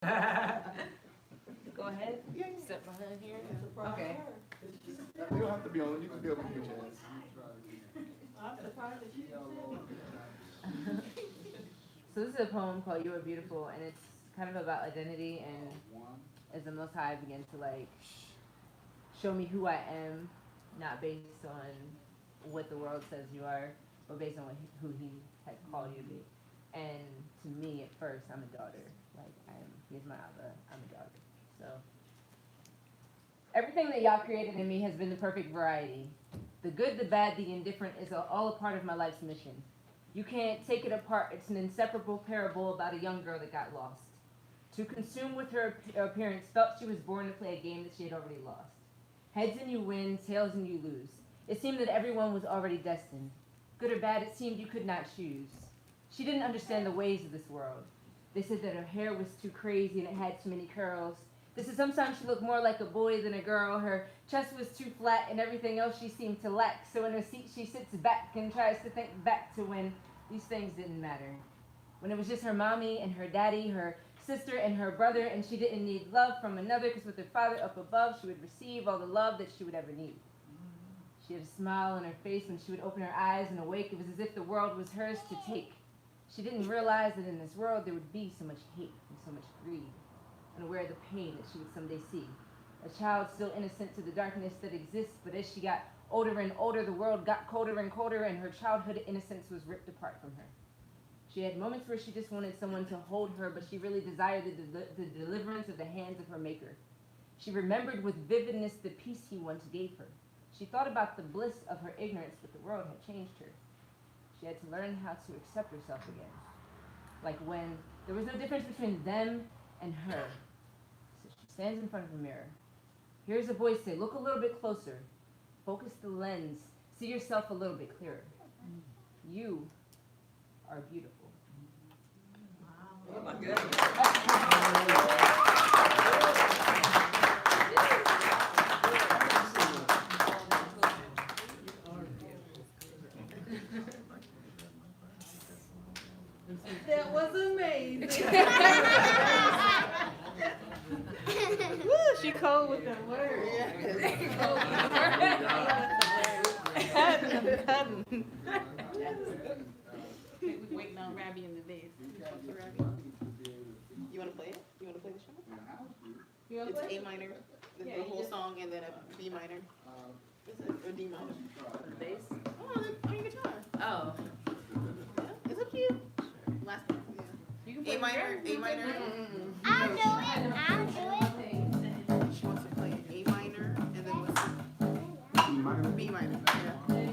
Go ahead. Step behind here. Okay. You don't have to be on. You can be over here, Chance. So this is a poem called "You Are Beautiful," and it's kind of about identity and as the Most High began to like show me who I am, not based on what the world says you are, but based on who He has called you to be. And to me, at first, I'm a daughter. Like He's my Abba. I'm a daughter. So everything that y'all created in me has been the perfect variety. The good, the bad, the indifferent is all a part of my life's mission. You can't take it apart. It's an inseparable parable about a young girl that got lost. Too consumed with her appearance, felt she was born to play a game that she had already lost. Heads and you win, tails and you lose. It seemed that everyone was already destined. Good or bad, it seemed you could not choose. She didn't understand the ways of this world. They said that her hair was too crazy and it had too many curls. They said sometimes she looked more like a boy than a girl. Her chest was too flat and everything else she seemed to lack. So in her seat she sits back and tries to think back to when these things didn't matter. When it was just her mommy and her daddy, her sister and her brother, and she didn't need love from another because with her father up above, she would receive all the love that she would ever need. She had a smile on her face when she would open her eyes and awake. It was as if the world was hers to take. She didn't realize that in this world there would be so much hate and so much greed, unaware of the pain that she would someday see. A child still innocent to the darkness that exists, but as she got older and older, the world got colder and colder, and her childhood innocence was ripped apart from her. She had moments where she just wanted someone to hold her, but she really desired the deliverance of the hands of her maker. She remembered with vividness the peace he once gave her. She thought about the bliss of her ignorance, but the world had changed her. She had to learn how to accept herself again. Like when there was no difference between them and her. So she stands in front of a mirror. Hears a voice say, look a little bit closer. Focus the lens. See yourself a little bit clearer. You are beautiful. Oh my goodness. That was amazing. Woo, she cold with them words. Cutting. We waiting on Rabbi in the bed. You want to play it? You want to play the show? It's A minor, the whole song, and then a B minor. Or D minor. Bass? Oh, on your guitar. Oh. Yeah, it's up to you. Last one. Yeah. A minor. I'll do it. I'll do it. She wants to play A minor, and then what's B minor. Yeah.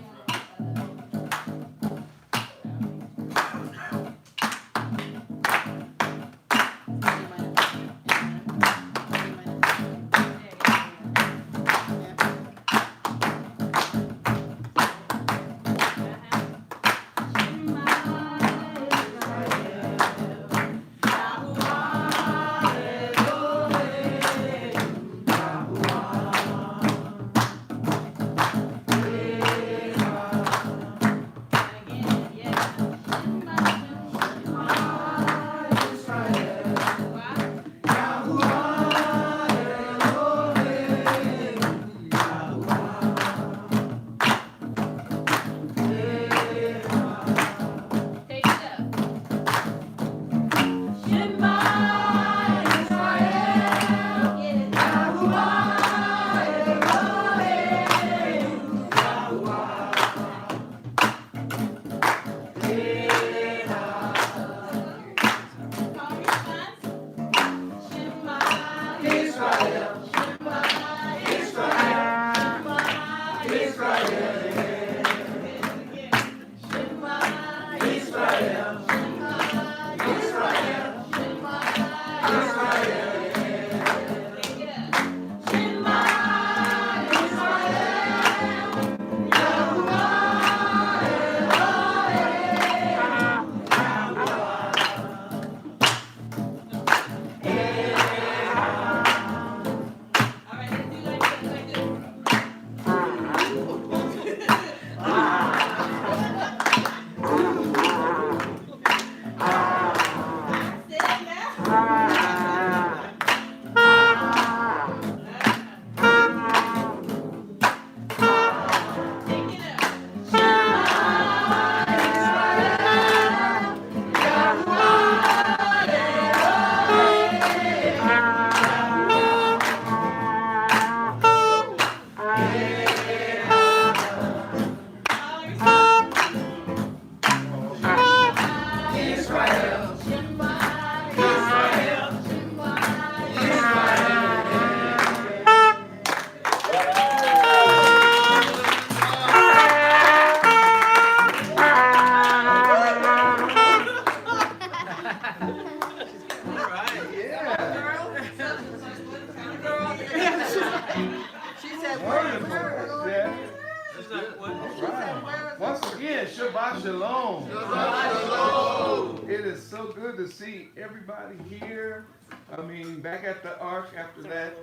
Shabbat Shalom. Shabbat Shalom. It is so good to see everybody here. I mean, back at the Ark after that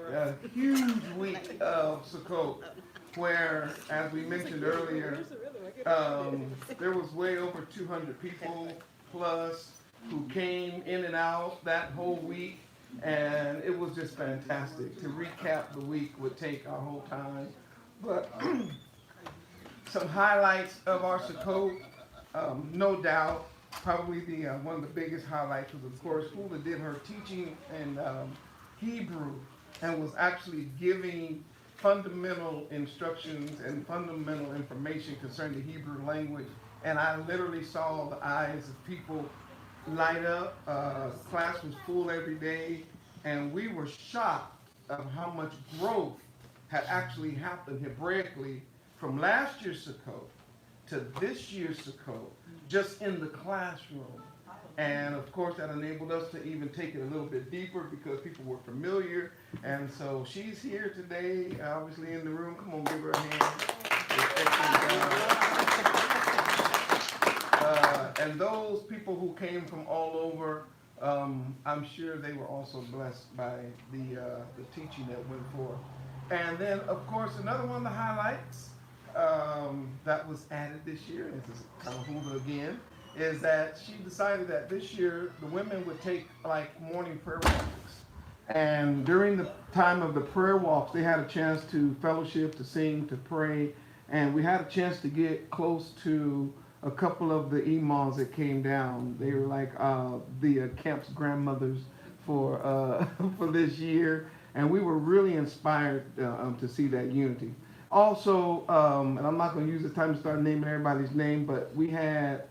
huge week of Sukkot, where, as we mentioned earlier, there was way over 200 people plus who came in and out that whole week, and it was just fantastic. To recap the week would take our whole time, but some highlights of our Sukkot, no doubt, probably the one of the biggest highlights was, of course, Hula did her teaching in Hebrew and was actually giving fundamental instructions and fundamental information concerning the Hebrew language. And I literally saw the eyes of people light up. Class was full every day, and we were shocked of how much growth had actually happened Hebraically from last year's Sukkot to this year's Sukkot, just in the classroom. And of course, that enabled us to even take it a little bit deeper because people were familiar. And so she's here today, obviously in the room. Come on, give her a hand. And those people who came from all over, I'm sure they were also blessed by the teaching that went forth. And then, of course, another one of the highlights that was added this year, and this is kind of Hula again, is that she decided that this year the women would take like morning prayer walks. And during the time of the prayer walks, they had a chance to fellowship, to sing, to pray, and we had a chance to get close to a couple of the imams that came down. They were like the camp's grandmothers for for this year, and we were really inspired to see that unity. Also, and I'm not going to use the time to start naming everybody's name, but we had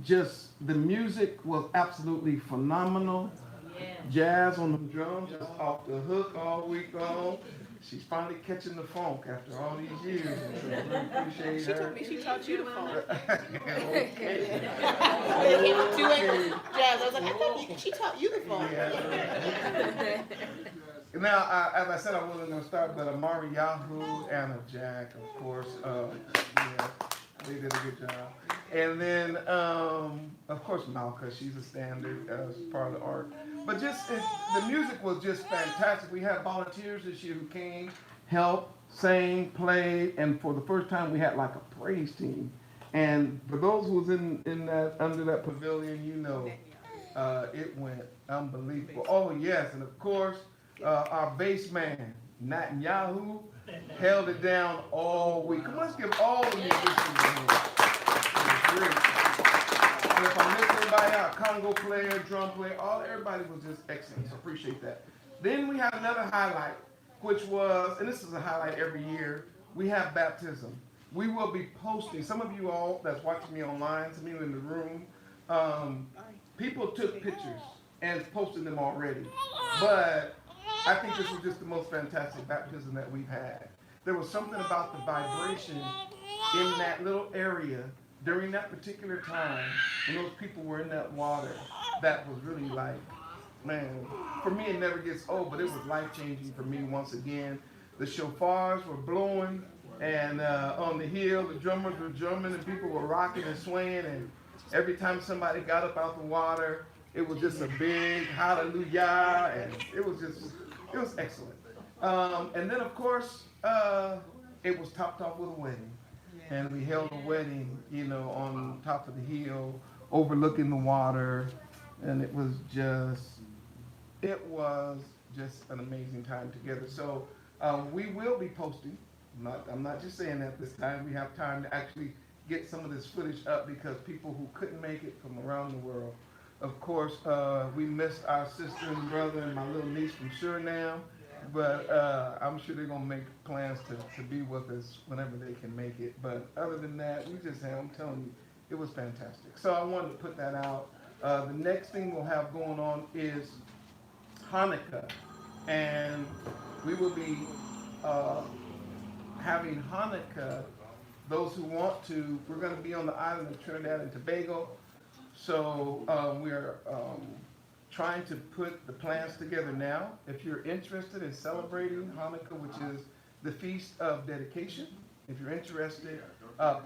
just, the music was absolutely phenomenal. Yeah. Jazz on the drums, just off the hook all week long. She's finally catching the funk after all these years. And so I really appreciate her. She told me she taught you the funk. Okay. Jazz, I was like, I thought she taught you the funk. Yeah. Now, as I said, I wasn't going to start, but Amari Yahoo, Anna Jack, of course, yeah, they did a good job. And then, of course, Malka, she's a standard as part of the art. But just, the music was just fantastic. We had volunteers this year who came, helped, sang, played, and for the first time we had like a praise team. And for those who was in that, under that pavilion, you know, it went unbelievable. Oh, yes, and of course, our bass man, Netanyahu, held it down all week. Come on, let's give all the musicians a hand. And if I missed anybody out, Congo player, drum player, everybody was just excellent, so appreciate that. Then we had another highlight, which was, and this is a highlight every year, we have baptism. We will be posting, some of you all that's watching me online, some of you in the room, people took pictures and posted them already, but I think this was just the most fantastic baptism that we've had. There was something about the vibration in that little area during that particular time when those people were in that water that was really like, man, for me it never gets old, but it was life-changing for me once again. The shofars were blowing, and on the hill, the drummers were drumming, and people were rocking and swaying, and every time somebody got up out the water, it was just a big hallelujah, and it was excellent. And then, of course, it was topped off with a wedding. And we held a wedding, you know, on top of the hill, overlooking the water. And it was just an amazing time together. So we will be posting. I'm not just saying that this time. We have time to actually get some of this footage up because people who couldn't make it from around the world. Of course, we missed our sister and brother and my little niece from Suriname. But I'm sure they're going to make plans to be with us whenever they can make it. But other than that, I'm telling you, it was fantastic. So I wanted to put that out. The next thing we'll have going on is Hanukkah. And we will be having Hanukkah. Those who want to, we're going to be on the island of Trinidad and Tobago. So we're trying to put the plans together now. If you're interested in celebrating Hanukkah, which is the Feast of Dedication, if you're interested,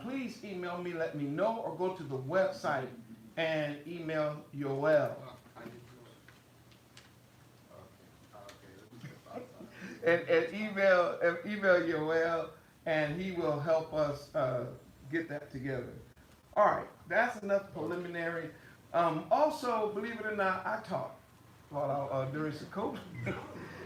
please email me, let me know, or go to the website and email Yoel. And email Yoel, and he will help us get that together. All right, that's enough preliminary. Also, believe it or not, I taught while during Sukkot.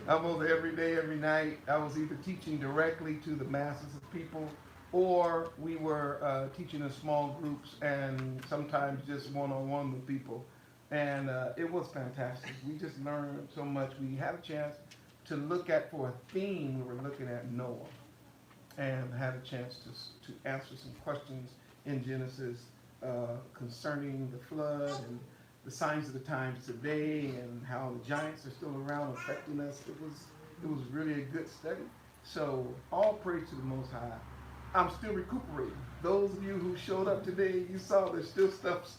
I was every day, every night. I was either teaching directly to the masses of people, or we were teaching in small groups and sometimes just one-on-one with people. And it was fantastic. We just learned so much. We had a chance to look at, for a theme, we were looking at Noah, and had a chance to answer some questions in Genesis concerning the flood and the signs of the times today, and how the giants are still around affecting us. It was really a good study. So all praise to the Most High. I'm still recuperating. Those of you who showed up today, you saw there's still stuff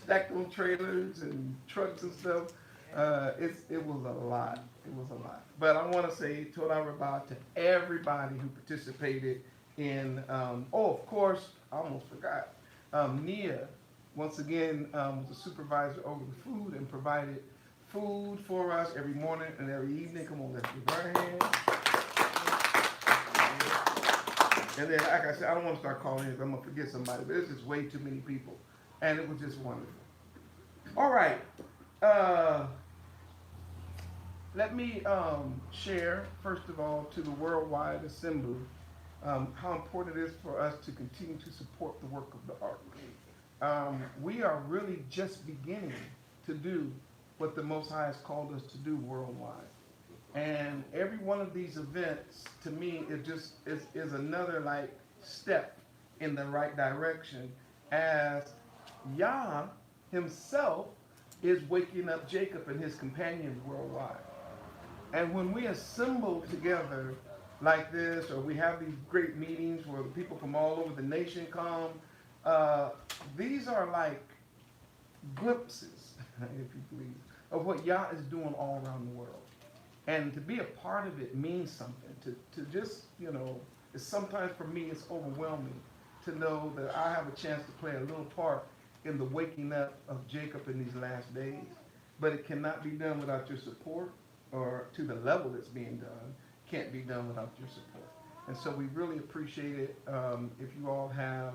stacked on trailers and trucks and stuff. It was a lot. It was a lot. But I want to say Toda Rabah to everybody who participated in, of course, I almost forgot. Nia, once again, was the supervisor over the food and provided food for us every morning and every evening. Come on, let's give her a hand. And then, like I said, I don't want to start calling names. I'm going to forget somebody, but it's just way too many people. And it was just wonderful. All right. Let me share, first of all, to the Worldwide Assembly, how important it is for us to continue to support the work of the Ark. We are really just beginning to do what the Most High has called us to do worldwide. And every one of these events, to me, it just is another like step in the right direction, as Yah himself is waking up Jacob and his companions worldwide. And when we assemble together like this, or we have these great meetings where the people from all over the nation come, these are like glimpses, if you please, of what Yah is doing all around the world. And to be a part of it means something. To just, it's sometimes for me it's overwhelming to know that I have a chance to play a little part in the waking up of Jacob in these last days. But it cannot be done without your support, or to the level it's being done, can't be done without your support. And so we really appreciate it. If you all have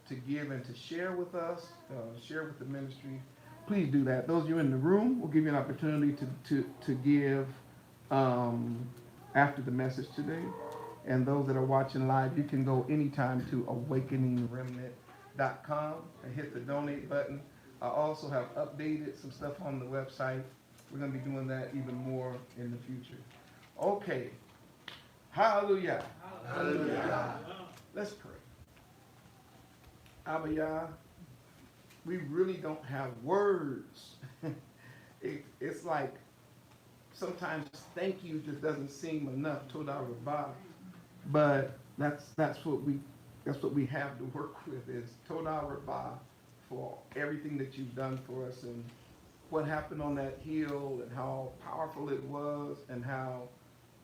to give and to share with us, share with the ministry, please do that. Those of you in the room, will give you an opportunity to give after the message today. And those that are watching live, you can go anytime to awakeningremnant.com and hit the donate button. I also have updated some stuff on the website. We're going to be doing that even more in the future. Okay. Hallelujah. Hallelujah. Let's pray. Abba Yah, we really don't have words. It's like sometimes thank you just doesn't seem enough. Toda Rabah. But that's what we have to work with, is Toda Rabah for everything that you've done for us, and what happened on that hill, and how powerful it was, and how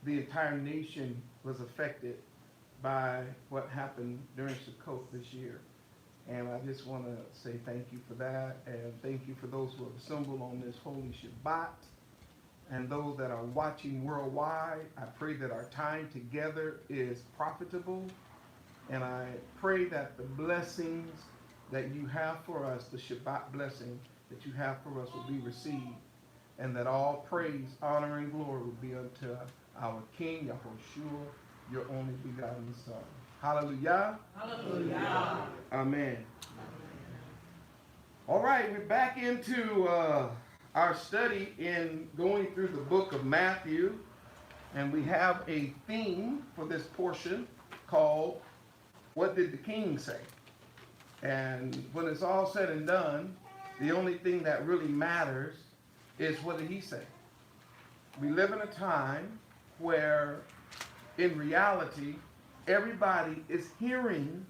the entire nation was affected by what happened during Sukkot this year. And I just want to say thank you for that, and thank you for those who have assembled on this holy Shabbat, and those that are watching worldwide. I pray that our time together is profitable, and I pray that the blessings that you have for us, the Shabbat blessing that you have for us, will be received, and that all praise, honor, and glory will be unto our King, Yahushua, your only begotten Son. Hallelujah. Hallelujah. Amen. All right, we're back into our study in going through the book of Matthew, and we have a theme for this portion called, What Did the King Say? And when it's all said and done, the only thing that really matters is, what did he say? We live in a time where, in reality, everybody is hearing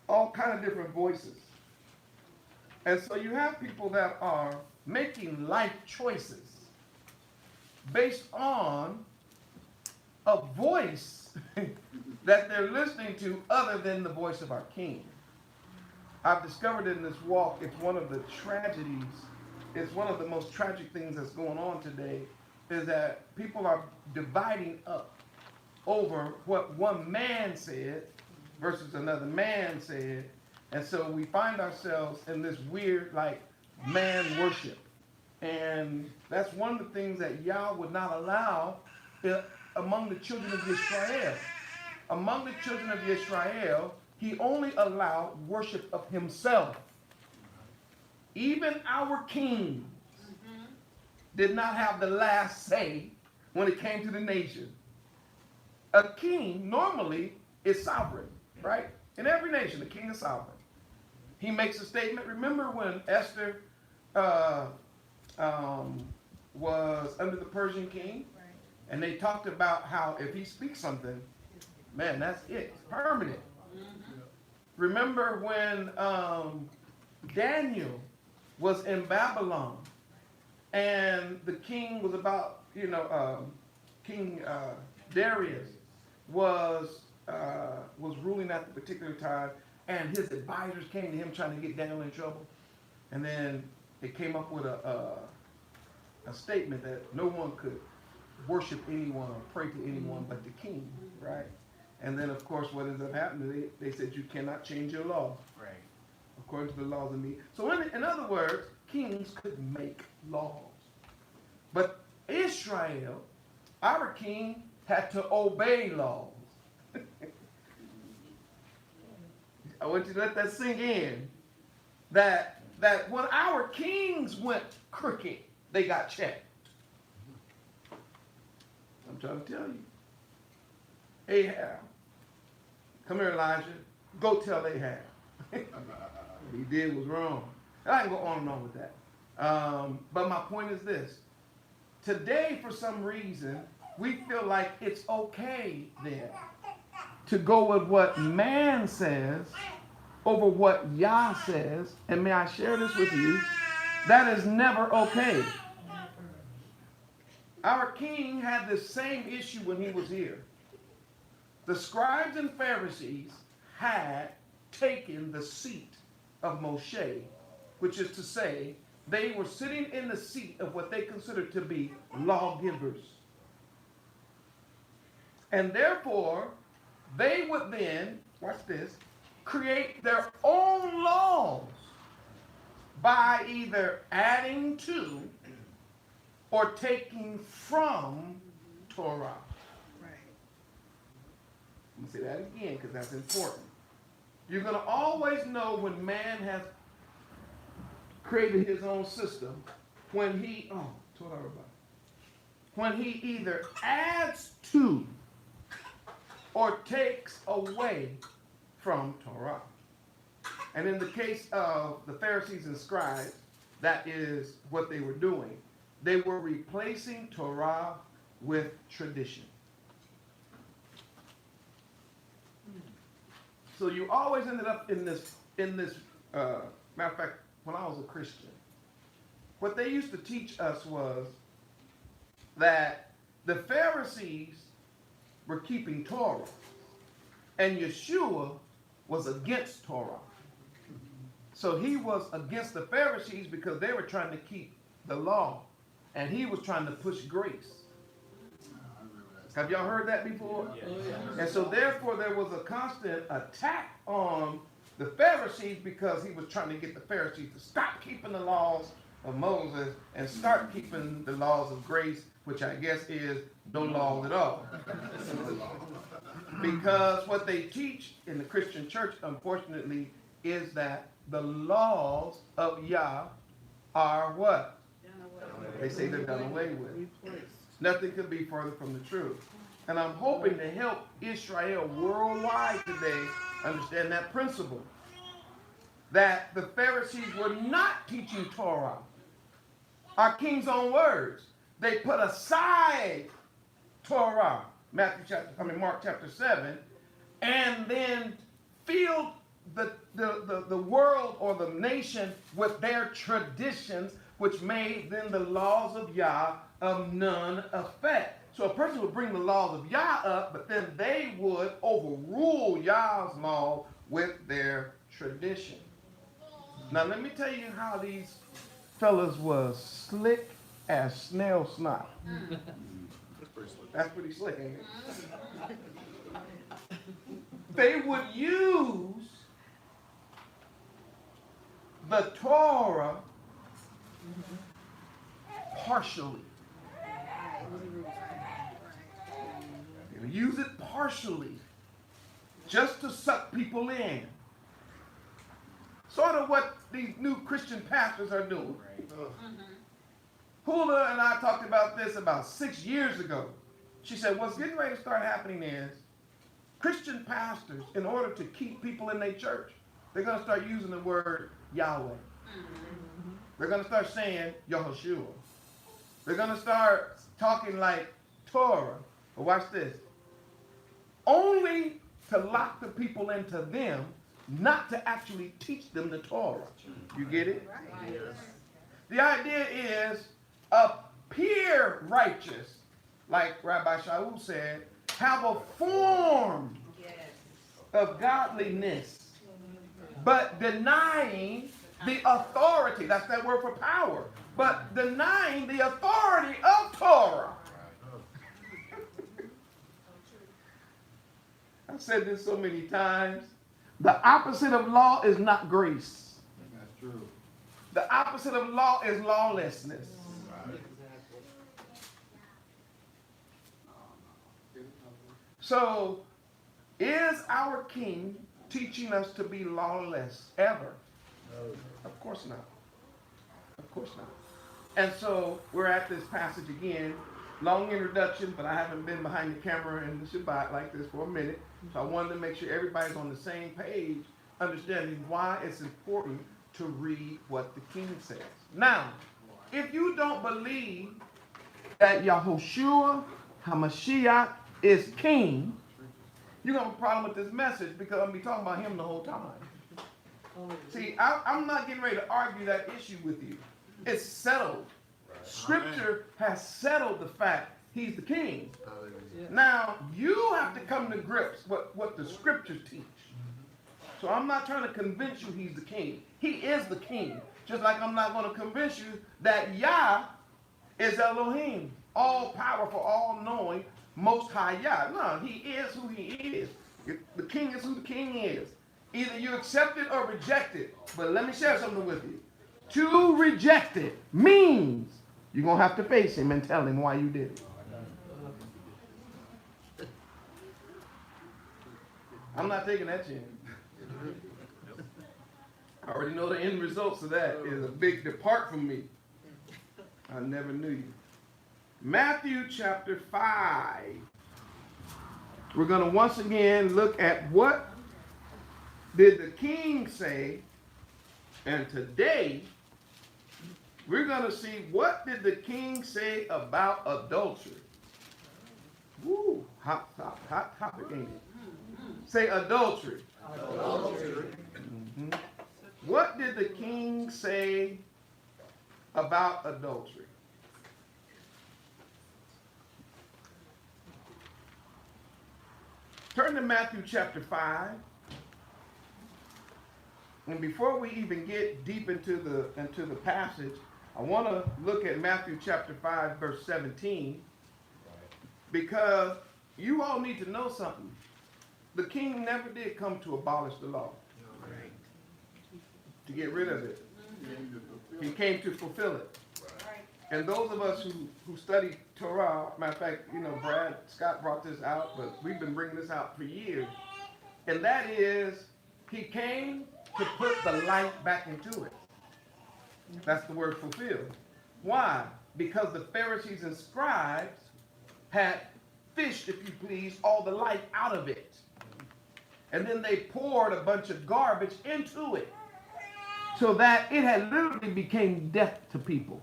all kind of different voices. And so you have people that are making life choices based on a voice that they're listening to other than the voice of our King. I've discovered in this walk, it's one of the tragedies, it's one of the most tragic things that's going on today, is that people are dividing up over what one man said versus another man said. And so we find ourselves in this weird, like, man worship. And that's one of the things that Yah would not allow among the children of Israel. Among the children of Israel, he only allowed worship of himself. Even our kings did not have the last say when it came to the nation. A king normally is sovereign, right? In every nation, the king is sovereign. He makes a statement. Remember when Esther was under the Persian king? And they talked about how if he speaks something, man, that's it. It's permanent. Remember when Daniel was in Babylon and the king was about, King Darius was ruling at the particular time, and his advisors came to him trying to get Daniel in trouble. And then they came up with a statement that no one could worship anyone or pray to anyone but the king, right? And then, of course, what ends up happening, they said you cannot change your law. Right. According to the laws of me. So in other words, kings could make laws. But Israel, our king, had to obey laws. I want you to let that sink in. That when our kings went crooked, they got checked. I'm trying to tell you. Ahab. Come here, Elijah. Go tell Ahab. What he did was wrong. I can go on and on with that. But my point is this. Today, for some reason, we feel like it's okay then to go with what man says over what Yah says. And may I share this with you? That is never okay. Our king had the same issue when he was here. The scribes and Pharisees had taken the seat of Moshe, which is to say, they were sitting in the seat of what they considered to be lawgivers. And therefore, they would then, watch this, create their own laws by either adding to or taking from Torah. I'm going to say that again because that's important. You're going to always know when man has created his own system when he, when he either adds to or takes away from Torah. And in the case of the Pharisees and scribes, that is what they were doing. They were replacing Torah with tradition. So you always ended up in this, matter of fact, when I was a Christian, what they used to teach us was that the Pharisees were keeping Torah, and Yeshua was against Torah. So he was against the Pharisees because they were trying to keep the law, and he was trying to push grace. Have y'all heard that before? Yes. And so therefore there was a constant attack on the Pharisees because he was trying to get the Pharisees to stop keeping the laws of Moses and start keeping the laws of grace, which I guess is no laws at all. Because what they teach in the Christian church, unfortunately, is that the laws of Yah are what? They say they're done away with. Nothing could be further from the truth. And I'm hoping to help Israel worldwide today understand that principle. That the Pharisees were not teaching Torah. Our king's own words. They put aside Torah, Mark chapter 7, and then filled the world or the nation with their traditions, which made then the laws of Yah of none effect. So a person would bring the laws of Yah up, but then they would overrule Yah's law with their tradition. Now let me tell you how these fellas was slick as snail snot. That's pretty slick, ain't it? They would use the Torah partially. They would use it partially just to suck people in. Sort of what these new Christian pastors are doing. Hula and I talked about this about 6 years ago. She said, what's getting ready to start happening is Christian pastors, in order to keep people in their church, they're going to start using the word Yahweh. They're going to start saying Yahushua. They're going to start talking like Torah. But watch this. Only to lock the people into them, not to actually teach them the Torah. You get it? Yes. The idea is appear righteous, like Rabbi Shaul said, have a form of godliness, but denying the authority. That's that word for power. But denying the authority of Torah. I've said this so many times. The opposite of law is not grace. That's true. The opposite of law is lawlessness. So, is our king teaching us to be lawless ever? No. Of course not. Of course not. And so, we're at this passage again. Long introduction, but I haven't been behind the camera in the Shabbat like this for a minute. So I wanted to make sure everybody's on the same page, understanding why it's important to read what the king says. Now, if you don't believe that Yahushua HaMashiach is king, you're going to have a problem with this message because I'm going to be talking about him the whole time. See, I'm not getting ready to argue that issue with you. It's settled. Scripture has settled the fact he's the king. Now, you have to come to grips with what the scriptures teach. So I'm not trying to convince you he's the king. He is the king. Just like I'm not going to convince you that Yah is Elohim, all powerful, all knowing, most high Yah. No, he is who he is. The king is who the king is. Either you accept it or reject it. But let me share something with you. To reject it means you're going to have to face him and tell him why you did it. I'm not taking that chance. I already know the end results of that is a big depart from me. I never knew you. Matthew chapter 5. We're going to once again look at what did the king say, and today we're going to see what did the king say about adultery. Woo, hot topic, ain't it? Say adultery. Adultery. Mm-hmm. What did the king say about adultery? Turn to Matthew chapter 5. And before we even get deep into the passage, I want to look at Matthew chapter 5, verse 17, because you all need to know something. The king never did come to abolish the law, to get rid of it. He came to fulfill it. And those of us who study Torah, matter of fact, Brad Scott brought this out, but we've been bringing this out for years. And that is, he came to put the light back into it. That's the word fulfilled. Why? Because the Pharisees and scribes had fished, if you please, all the light out of it. And then they poured a bunch of garbage into it, so that it had literally became death to people.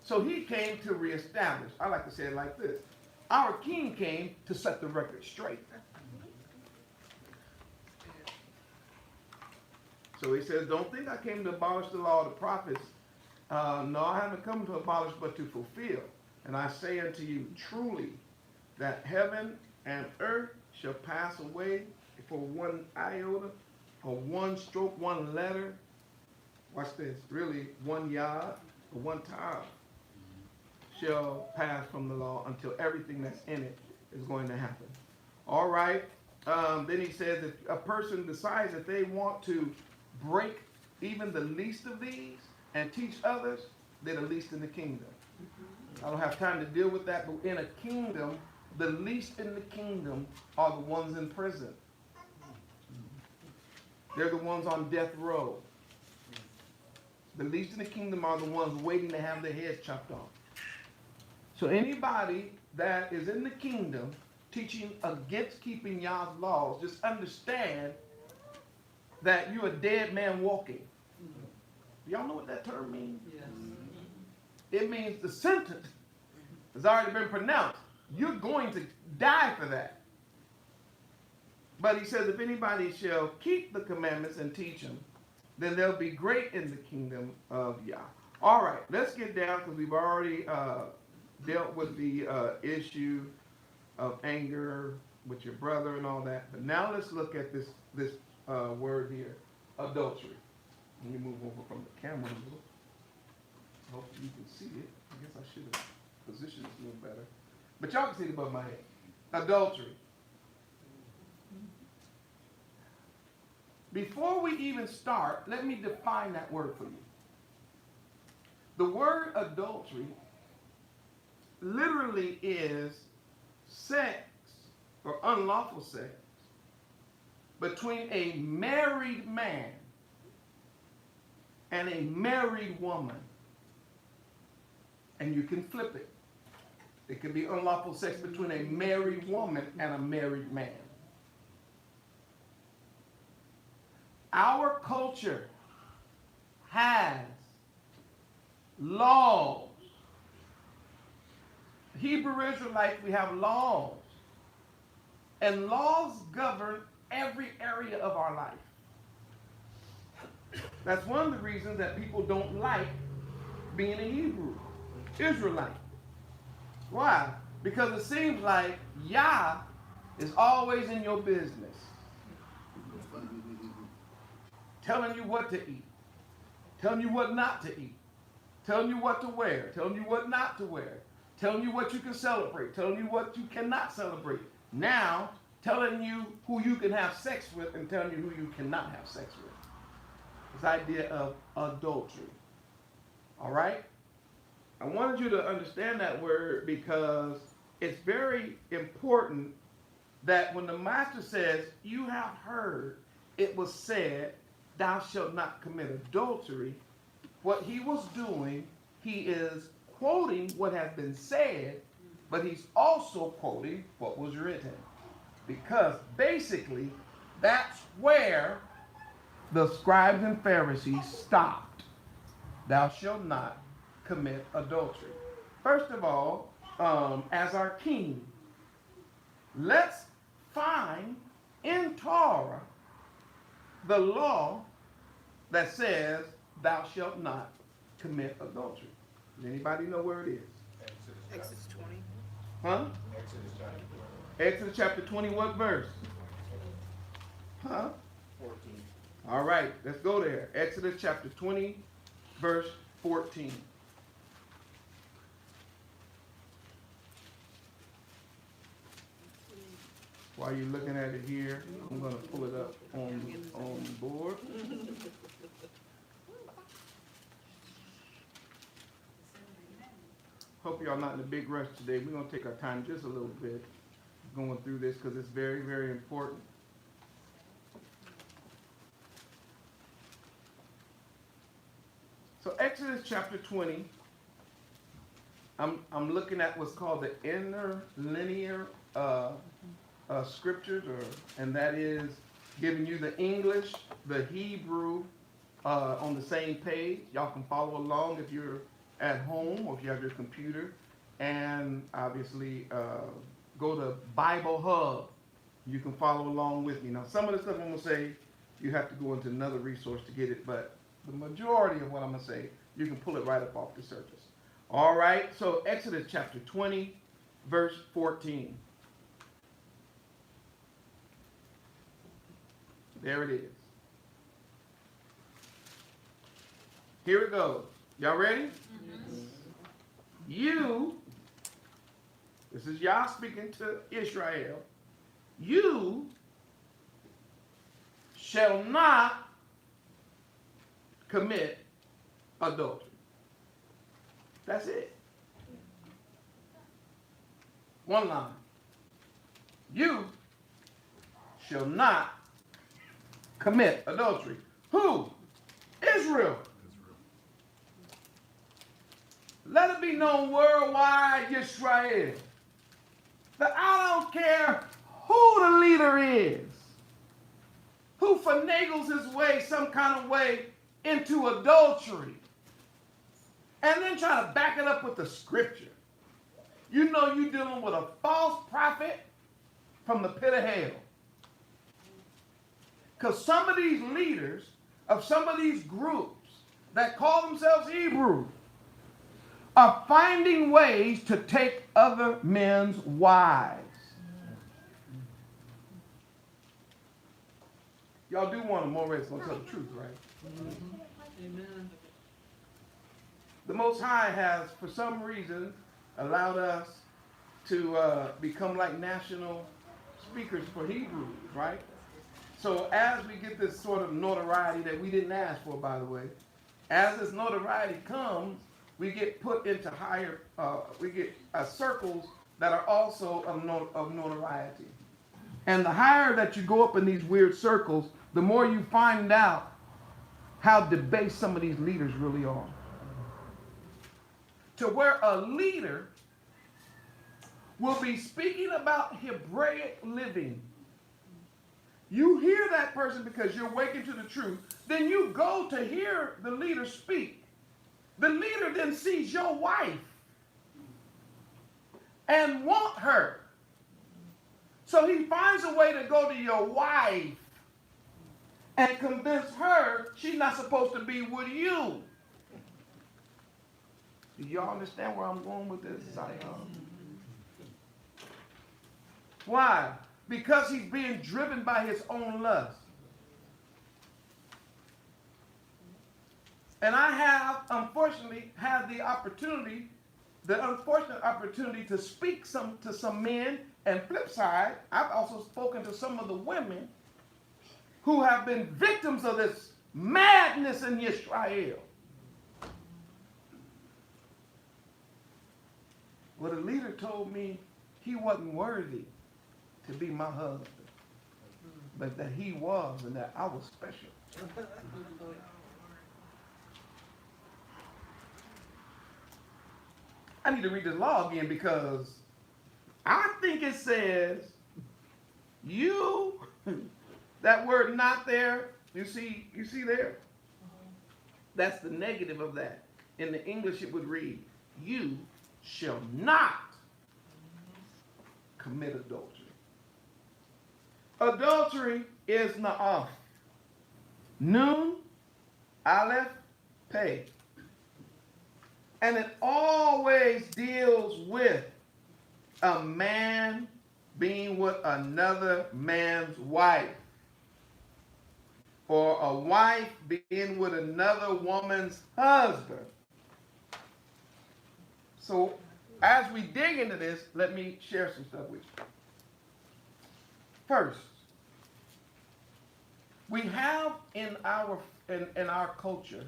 So he came to reestablish. I like to say it like this. Our king came to set the record straight. So he says, don't think I came to abolish the law of the prophets. No, I haven't come to abolish, but to fulfill. And I say unto you, truly, that heaven and earth shall pass away for one iota, or one stroke, one letter. Watch this, really, one yard, or one tile shall pass from the law until everything that's in it is going to happen. All right. Then he says, if a person decides that they want to break even the least of these and teach others, they're the least in the kingdom. I don't have time to deal with that, but in a kingdom, the least in the kingdom are the ones in prison. They're the ones on death row. The least in the kingdom are the ones waiting to have their heads chopped off. So anybody that is in the kingdom teaching against keeping Yah's laws, just understand that you're a dead man walking. Y'all know what that term means? Yes. It means the sentence has already been pronounced. You're going to die for that. But he says, if anybody shall keep the commandments and teach them, then they'll be great in the kingdom of Yah. All right, let's get down, because we've already dealt with the issue of anger with your brother and all that. But now let's look at this word here, adultery. Let me move over from the camera a little. Hopefully you can see it. I guess I should have positioned this a little better. But y'all can see it above my head. Adultery. Before we even start, let me define that word for you. The word adultery literally is sex or unlawful sex between a married man and a married woman. And you can flip it. It can be unlawful sex between a married woman and a married man. Our culture has laws. Hebrew Israelites, we have laws. And laws govern every area of our life. That's one of the reasons that people don't like being a Hebrew Israelite. Why? Because it seems like Yah is always in your business. Telling you what to eat. Telling you what not to eat. Telling you what to wear. Telling you what not to wear. Telling you what you can celebrate. Telling you what you cannot celebrate. Now, telling you who you can have sex with and telling you who you cannot have sex with. This idea of adultery. All right? I wanted you to understand that word because it's very important that when the master says, you have heard it was said, thou shalt not commit adultery, what he was doing, he is quoting what has been said, but he's also quoting what was written. Because basically, that's where the scribes and Pharisees stopped. Thou shalt not commit adultery. First of all, as our king, let's find in Torah the law that says thou shalt not commit adultery. Does anybody know where it is? Exodus 20. Huh? Exodus chapter 20, what verse? Huh? 14. All right, let's go there. Exodus chapter 20, verse 14. While you're looking at it here, I'm going to pull it up on the board. Hope y'all not in a big rush today. We're going to take our time just a little bit going through this because it's very, very important. So Exodus chapter 20, I'm looking at what's called the interlinear scriptures, and that is giving you the English, the Hebrew on the same page. Y'all can follow along if you're at home or if you have your computer, and obviously go to Bible Hub. You can follow along with me. Now, some of the stuff I'm going to say, you have to go into another resource to get it, but the majority of what I'm going to say, you can pull it right up off the surface. All right, so Exodus chapter 20, verse 14. There it is. Here it goes. Y'all ready? You, this is Yah speaking to Israel, you shall not commit adultery. That's it. One line. You shall not commit adultery. Who? Israel. Let it be known worldwide, Israel, that I don't care who the leader is, who finagles his way some kind of way into adultery, and then try to back it up with the scripture. You know you're dealing with a false prophet from the pit of hell. Because some of these leaders of some of these groups that call themselves Hebrew are finding ways to take other men's wives. Y'all do want a more race, gonna tell the truth, right? Amen. The Most High has, for some reason, allowed us to become like national speakers for Hebrews, right? So as we get this sort of notoriety that we didn't ask for, by the way, as this notoriety comes, we get put into higher, we get circles that are also of notoriety. And the higher that you go up in these weird circles, the more you find out how debased some of these leaders really are. To where a leader will be speaking about Hebraic living. You hear that person because you're waking to the truth. Then you go to hear the leader speak. The leader then sees your wife and want her. So he finds a way to go to your wife and convince her she's not supposed to be with you. Do y'all understand where I'm going with this, Zion? Why? Because he's being driven by his own lust. And I have, unfortunately, had the unfortunate opportunity to speak to some men, and flip side, I've also spoken to some of the women who have been victims of this madness in Israel. Well, the leader told me he wasn't worthy to be my husband, but that he was, and that I was special. I need to read this law again because I think it says you, that word not there, you see there? That's the negative of that. In the English it would read, you shall not commit adultery. Adultery is na'af. Nun, aleph, pei. And it always deals with a man being with another man's wife, or a wife being with another woman's husband. So as we dig into this, let me share some stuff with you. First, we have in our culture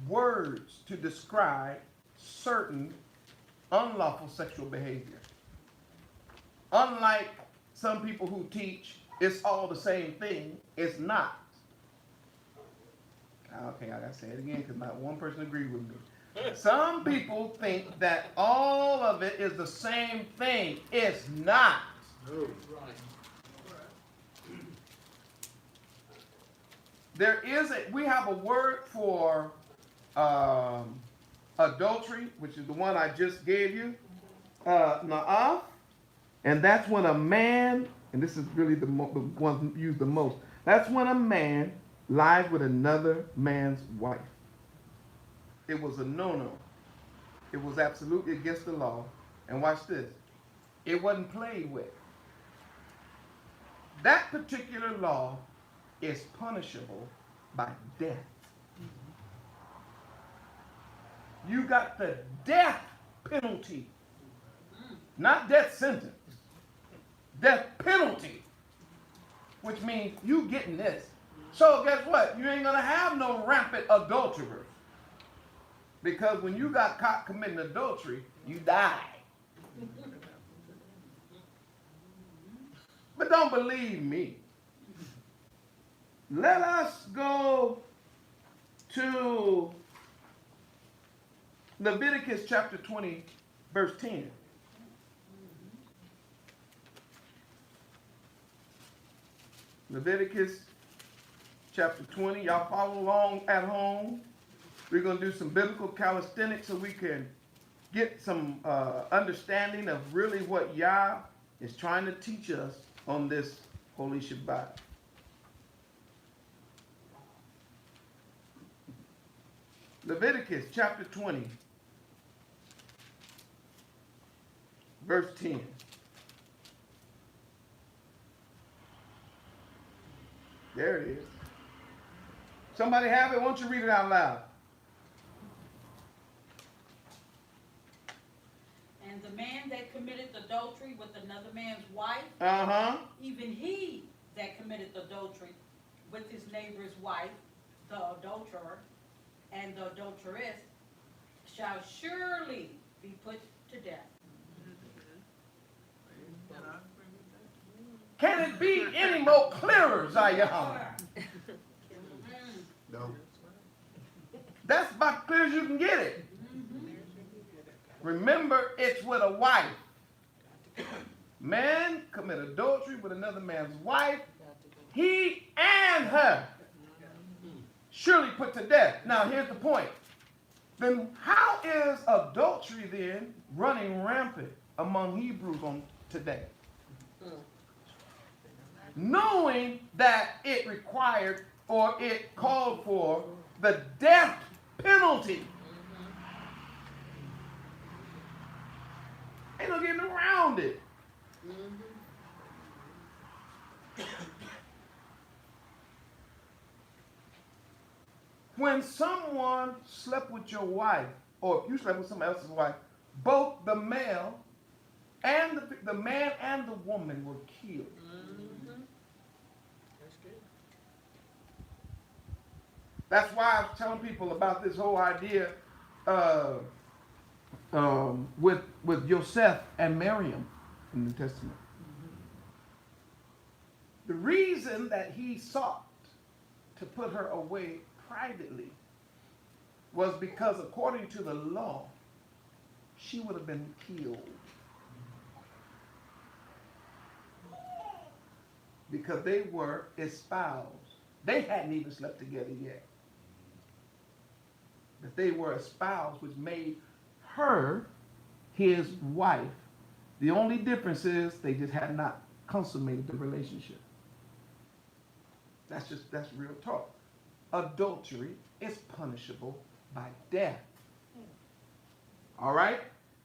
words to describe certain unlawful sexual behavior. Unlike some people who teach it's all the same thing, it's not. Okay, I gotta say it again because not one person agreed with me. Some people think that all of it is the same thing. It's not. No. We have a word for adultery, which is the one I just gave you, na'af, and that's when a man, and this is really the one used the most, that's when a man lies with another man's wife. It was a no-no. It was absolutely against the law. And watch this. It wasn't played with. That particular law is punishable by death. You got the death penalty. Not death sentence. Death penalty. Which means you getting this. So guess what? You ain't going to have no rampant adulterers. Because when you got caught committing adultery, you die. But don't believe me. Let us go to Leviticus chapter 20, verse 10. Leviticus chapter 20. Y'all follow along at home. We're going to do some biblical calisthenics so we can get some understanding of really what Yah is trying to teach us on this Holy Shabbat. Leviticus chapter 20, verse 10. There it is. Somebody have it? Why don't you read it out loud? And the man that committed adultery with another man's wife, even he that committed adultery with his neighbor's wife, the adulterer, and the adulteress, shall surely be put to death. Can it be any more clearer, Zion? No. That's about clear as you can get it. Remember, it's with a wife. Man commit adultery with another man's wife. He and her surely put to death. Now, here's the point. Then how is adultery then running rampant among Hebrews on today? Knowing that it required or it called for the death penalty. Ain't no getting around it. When someone slept with your wife, or if you slept with somebody else's wife, both the male and the man and the woman were killed. That's why I was telling people about this whole idea with Joseph and Miriam in the Testament. The reason that he sought to put her away privately was because according to the law, she would have been killed. Because they were espoused. They hadn't even slept together yet. But they were espoused, which made her his wife. The only difference is they just had not consummated the relationship. That's real talk. Adultery is punishable by death. All right?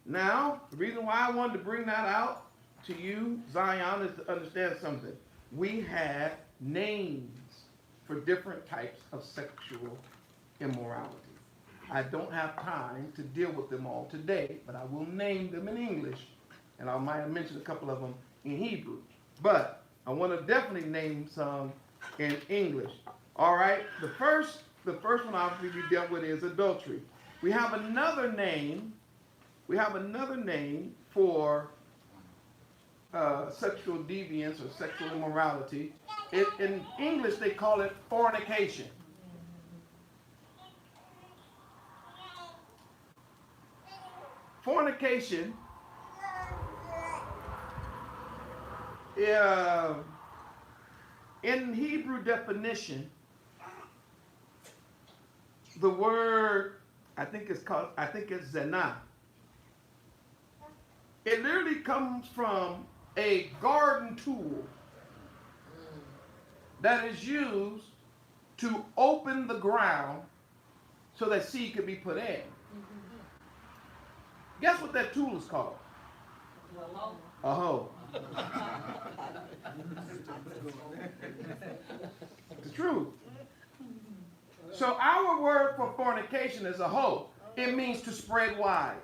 Now, the reason why I wanted to bring that out to you, Zion, is to understand something. We have names for different types of sexual immorality. I don't have time to deal with them all today, but I will name them in English, and I might have mentioned a couple of them in Hebrew. But I want to definitely name some in English. All right? The first one obviously we dealt with is adultery. We have another name. We have another name for sexual deviance or sexual immorality. In English, they call it fornication. Fornication in Hebrew definition, the word, I think it's zenah. It literally comes from a garden tool that is used to open the ground so that seed could be put in. Guess what that tool is called? A hoe. It's the truth. So our word for fornication is a hoe. It means to spread wide.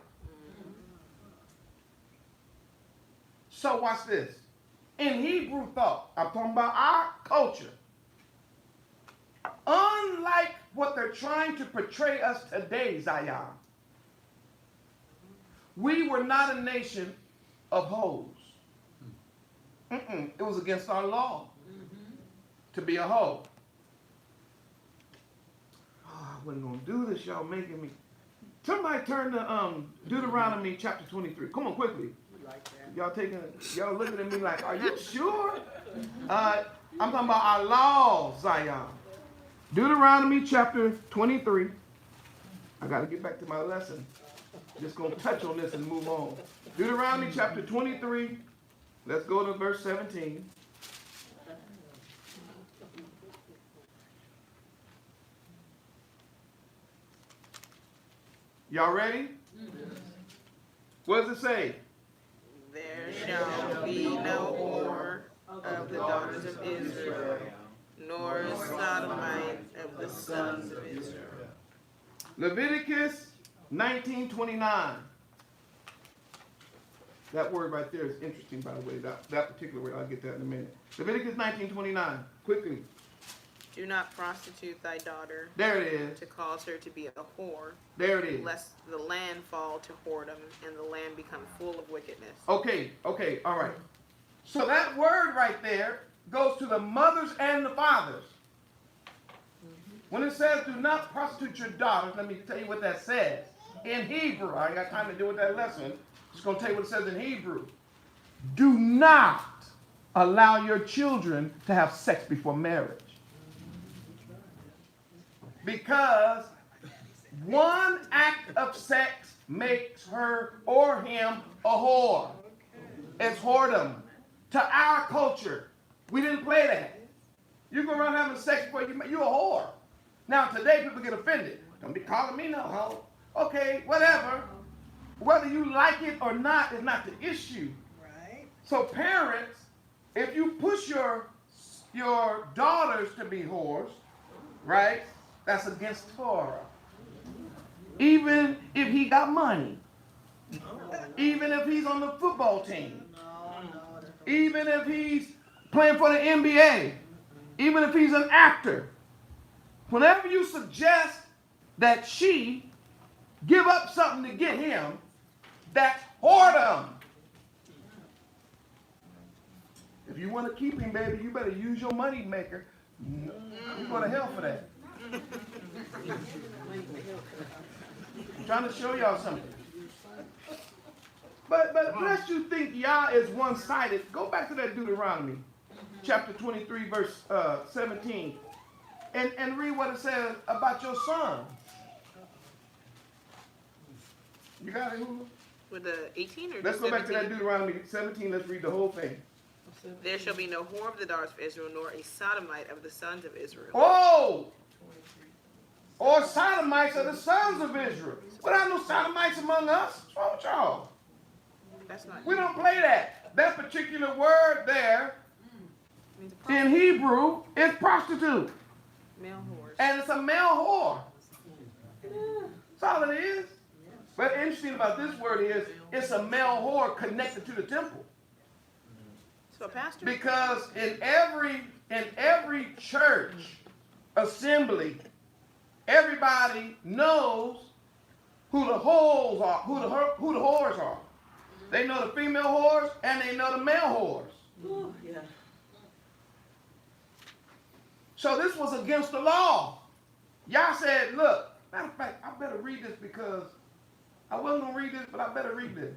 So watch this. In Hebrew thought, I'm talking about our culture. Unlike what they're trying to portray us today, Zion, we were not a nation of hoes. It was against our law to be a hoe. Oh, I wasn't going to do this. Y'all making me. Somebody turn to Deuteronomy chapter 23. Come on, quickly. Y'all looking at me like, are you sure? I'm talking about our laws, Zion. Deuteronomy chapter 23. I got to get back to my lesson. Just going to touch on this and move on. Deuteronomy chapter 23. Let's go to verse 17. Y'all ready? What does it say? There shall be no whore of the daughters of Israel, nor a sodomite of the sons of Israel. Leviticus 19:29. That word right there is interesting, by the way. That particular word, I'll get that in a minute. Leviticus 19:29. Quickly. Do not prostitute thy daughter. There it is. To cause her to be a whore. There it is. Lest the land fall to whoredom and the land become full of wickedness. Okay, all right. So that word right there goes to the mothers and the fathers. When it says do not prostitute your daughters, let me tell you what that says. In Hebrew, I ain't got time to deal with that lesson. Just going to tell you what it says in Hebrew. Do not allow your children to have sex before marriage. Because one act of sex makes her or him a whore. It's whoredom. To our culture, we didn't play that. You go around having sex before you're a whore. Now today people get offended. Don't be calling me no hoe. Okay, whatever. Whether you like it or not is not the issue. Right. So parents, if you push your daughters to be whores, right? That's against Torah. Even if he got money. Even if he's on the football team. Even if he's playing for the NBA. Even if he's an actor. Whenever you suggest that she give up something to get him, that's whoredom. If you want to keep him, baby, you better use your money maker. You're going to hell for that. I'm trying to show y'all something. But lest you think Yah is one-sided, go back to that Deuteronomy, chapter 23, verse 17, and read what it says about your son. You got it, Hulu? With the 18 or Let's go 17? back to that Deuteronomy 17. Let's read the whole thing. There shall be no whore of the daughters of Israel, nor a sodomite of the sons of Israel. Oh! Or sodomites are the sons of Israel. We don't have no sodomites among us. What's wrong with y'all? That's not. We don't play that. That particular word there in Hebrew is prostitute. Male whores. And it's a male whore. That's all it is. But interesting about this word is it's a male whore connected to the temple. So a pastor. Because in every church assembly, everybody knows who the whores are, who the whores are. They know the female whores and they know the male whores. Ooh, yeah. So this was against the law. Y'all said, look, matter of fact, I better read this because I wasn't going to read this, but I better read this.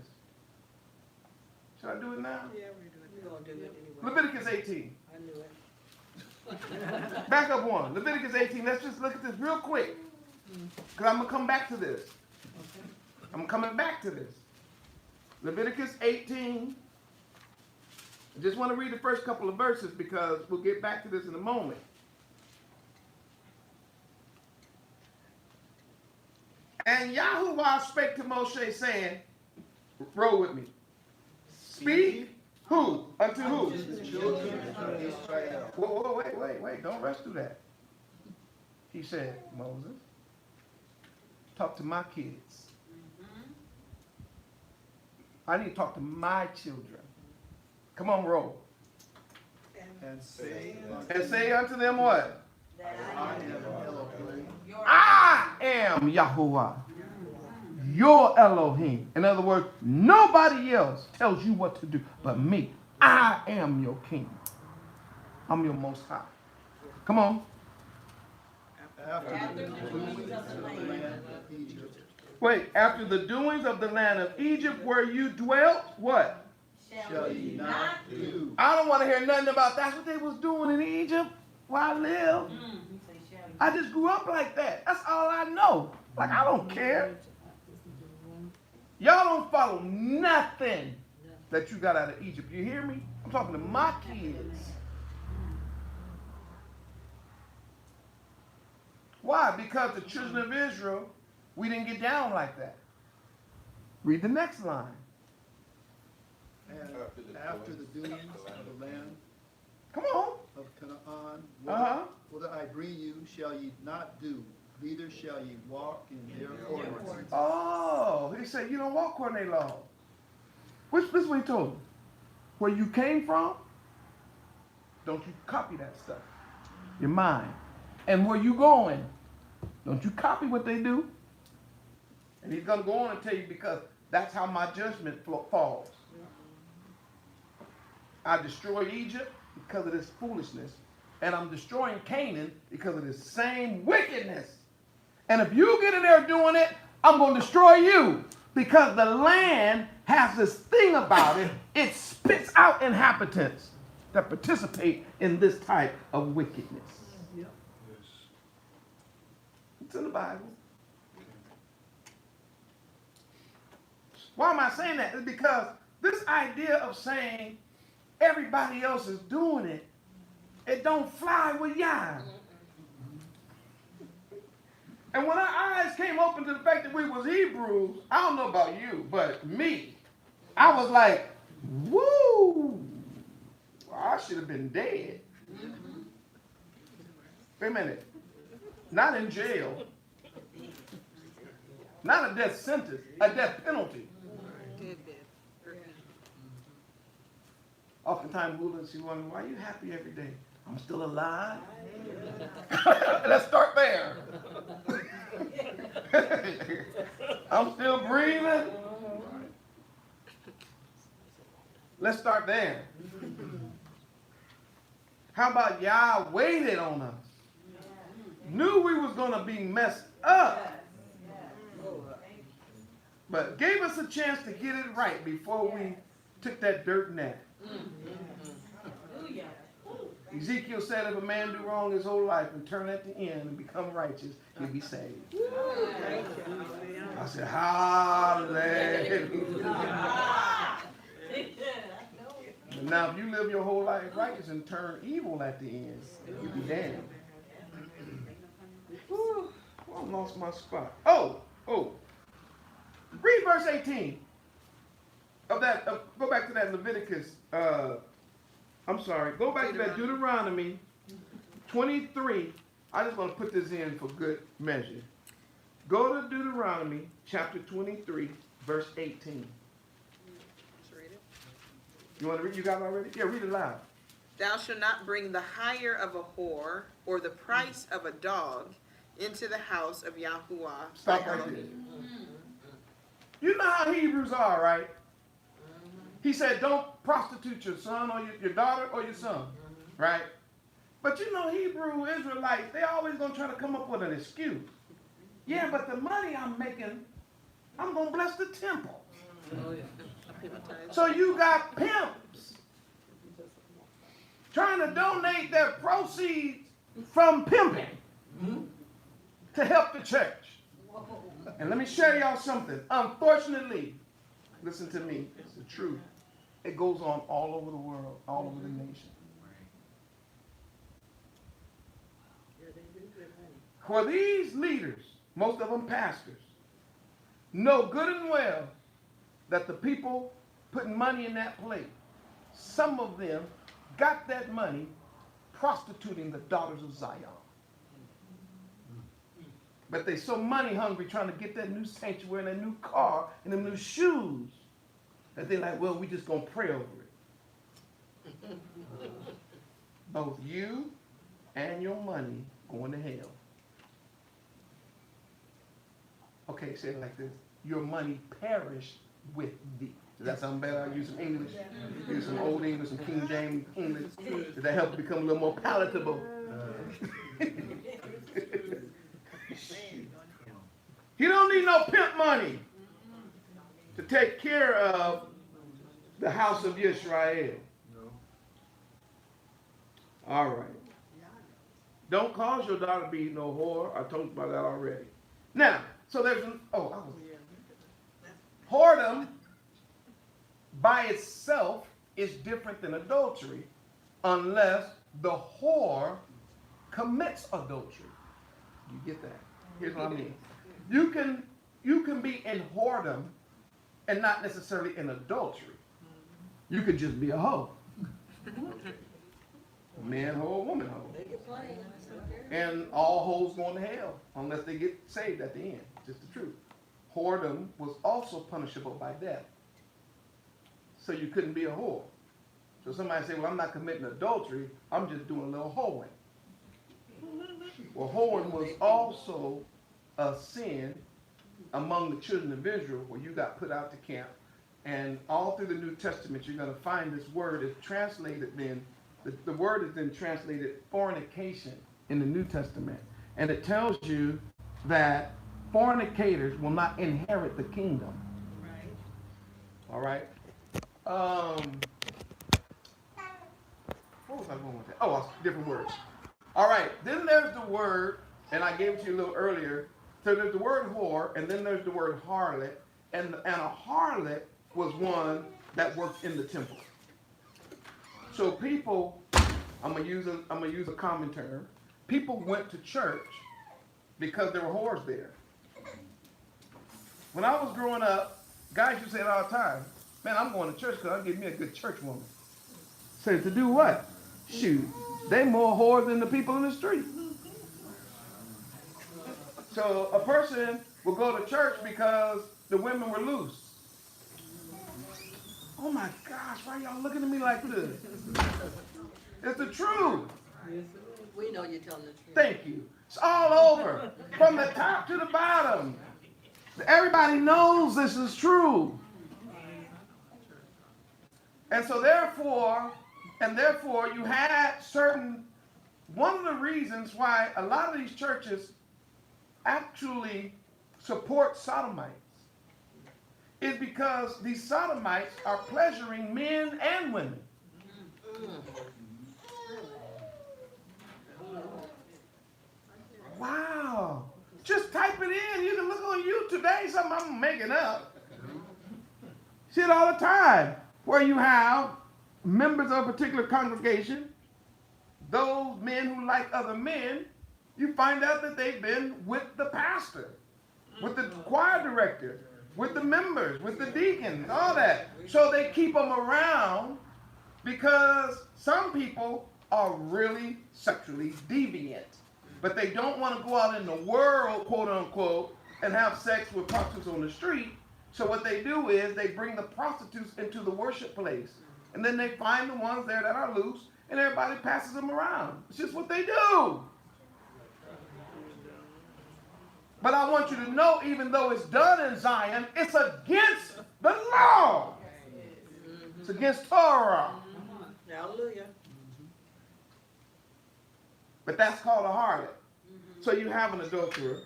Should I do it now? Yeah, we're going to do it anyway. Leviticus 18. I knew it. Back up one. Leviticus 18. Let's just look at this real quick. Because I'm going to come back to this. I'm coming back to this. Leviticus 18. I just want to read the first couple of verses because we'll get back to this in a moment. And Yahuwah spake to Moshe, saying, Roll with me. Speak who? Unto who? The children of Israel. Whoa, wait. Don't rush through that. He said, Moses, talk to my kids. I need to talk to my children. Come on, roll. And say Unto them what? I am Elohim. I am Yahuwah, your Elohim. In other words, nobody else tells you what to do but me. I am your king. I'm your most high. Come on. After the doings of the land of Egypt. Wait, after the doings of the land of Egypt where you dwelt, what? Shall ye not do. I don't want to hear nothing about that's what they was doing in Egypt where I live. I just grew up like that. That's all I know. Like, I don't care. Y'all don't follow nothing that you got out of Egypt. You hear me? I'm talking to my kids. Why? Because the children of Israel, we didn't get down like that. Read the next line. And after the doings of the land Come on. of Canaan, Uh-huh. whither I bring you, shall ye not do, neither shall ye walk in their ordinances. Oh, he said you don't walk according to their law. This is what he told them. Where you came from, don't you copy that stuff. Your mind. And where you going, don't you copy what they do. And he's going to go on and tell you because that's how my judgment falls. I destroy Egypt because of this foolishness. And I'm destroying Canaan because of this same wickedness. And if you get in there doing it, I'm going to destroy you. Because the land has this thing about it. It spits out inhabitants that participate in this type of wickedness. It's in the Bible. Why am I saying that? It's because this idea of saying everybody else is doing it, it don't fly with y'all. And when our eyes came open to the fact that we was Hebrews, I don't know about you, but me, I was like, woo, I should have been dead. Wait a minute. Not in jail. Not a death sentence, a death penalty. Oftentimes, she's wondering, why are you happy every day? I'm still alive. Let's start there. I'm still breathing. Let's start there. How about y'all waited on us? Knew we was going to be messed up. But gave us a chance to get it right before we took that dirt nap. Ezekiel said if a man do wrong his whole life and turn at the end and become righteous, he'll be saved. I said, hallelujah. Now, if you live your whole life righteous and turn evil at the end, you'll be damned. Whew, I lost my spot. Oh. Read verse 18 of that. Go back to that Leviticus. Go back to that Deuteronomy 23. I just want to put this in for good measure. Go to Deuteronomy chapter 23, verse 18. Let's read it. You want to read? You got it already? Yeah, read it loud. Thou shalt not bring the hire of a whore or the price of a dog into the house of Yahuwah. Stop right there. You know how Hebrews are, right? He said, don't prostitute your son or your daughter or your son, right? But you know, Hebrew Israelites, they always going to try to come up with an excuse. Yeah, but the money I'm making, I'm going to bless the temple. So you got pimps trying to donate their proceeds from pimping to help the church. And let me share y'all something. Unfortunately, listen to me, it's the truth. It goes on all over the world, all over the nation. For these leaders, most of them pastors, know good and well that the people putting money in that plate, some of them got that money prostituting the daughters of Zion. But they so money hungry trying to get that new sanctuary and that new car and them new shoes that they're like, well, we just gonna pray over it. Both you and your money going to hell. Okay, say it like this. Your money perished with thee. Does that sound better? I use some English. Use some old English, some King James English. Does that help become a little more palatable? You don't need no pimp money to take care of the house of Israel. All right. Don't cause your daughter to be no whore. I told you about that already. Now, so there's whoredom by itself is different than adultery unless the whore commits adultery. You get that? Here's what I mean. You can be in whoredom and not necessarily in adultery. You could just be a hoe. Man hoe, woman hoe. And all hoes going to hell unless they get saved at the end. Just the truth. Whoredom was also punishable by death. So you couldn't be a whore. So somebody say, well, I'm not committing adultery. I'm just doing a little hoeing. Well, hoeing was also a sin among the children of Israel where you got put out to camp. And all through the New Testament, you're going to find this word is translated then. The word is then translated fornication in the New Testament. And it tells you that fornicators will not inherit the kingdom. Right. All right. What was I going with that? Oh, different words. All right. Then there's the word, and I gave it to you a little earlier. So there's the word whore, and then there's the word harlot. And a harlot was one that worked in the temple. So people, I'm gonna use a common term. People went to church because there were whores there. When I was growing up, guys used to say it all the time. Man, I'm going to church because I'll give me a good church woman. Say, to do what? Shoot, they more whores than the people in the street. So a person will go to church because the women were loose. Oh my gosh, why y'all looking at me like this? It's the truth. We know you're telling the truth. Thank you. It's all over, from the top to the bottom. Everybody knows this is true. And so therefore you had one of the reasons why a lot of these churches actually support sodomites is because these sodomites are pleasuring men and women. Wow. Just type it in. You can look on YouTube. Today, something I'm making up. See it all the time. Where you have members of a particular congregation, those men who like other men, you find out that they've been with the pastor, with the choir director, with the members, with the deacons, all that. So they keep them around because some people are really sexually deviant. But they don't want to go out in the world, quote unquote, and have sex with prostitutes on the street. So what they do is they bring the prostitutes into the worship place. And then they find the ones there that are loose, and everybody passes them around. It's just what they do. But I want you to know, even though it's done in Zion, it's against the law. It's against Torah. Hallelujah. But that's called a harlot. So you have an adulterer.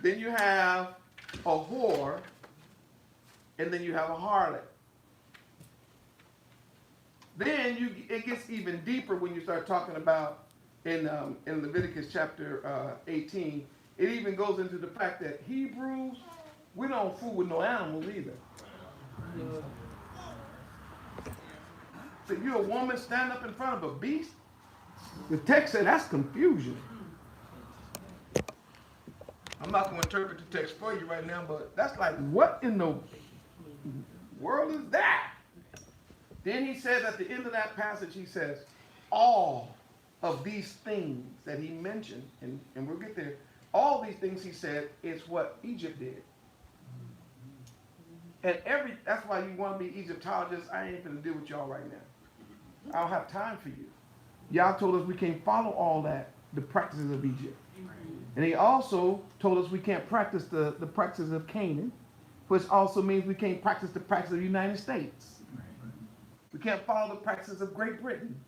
Then you have a whore. And then you have a harlot. Then it gets even deeper when you start talking about in Leviticus chapter 18. It even goes into the fact that Hebrews, we don't fool with no animals either. So if you're a woman standing up in front of a beast, the text said that's confusion. I'm not going to interpret the text for you right now, but that's like, what in the world is that? Then he says at the end of that passage, he says, all of these things that he mentioned, and we'll get there, all these things he said is what Egypt did. And that's why you want to be Egyptologists. I ain't going to deal with y'all right now. I don't have time for you. Y'all told us we can't follow all that, the practices of Egypt. And he also told us we can't practice the practices of Canaan, which also means we can't practice the practices of the United States. We can't follow the practices of Great Britain,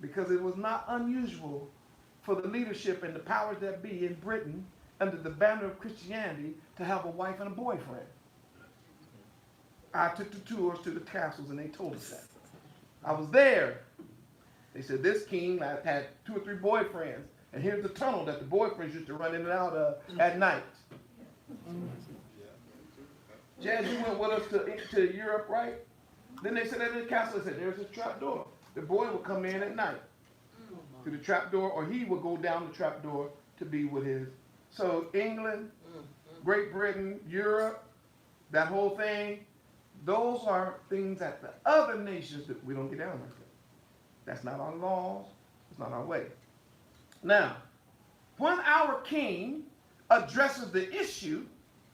because it was not unusual for the leadership and the powers that be in Britain under the banner of Christianity to have a wife and a boyfriend. I took the tours to the castles and they told us that. I was there. They said this king had 2 or 3 boyfriends, and here's the tunnel that the boyfriends used to run in and out of at night. Jazz, you went with us to Europe, right? Then they said at the castle, they said there's a trap door. The boy would come in at night to the trap door, or he would go down the trap door to be with his. So England, Great Britain, Europe, that whole thing, those are things that the other nations that we don't get down like that. That's not our laws. It's not our way. Now, when our king addresses the issue,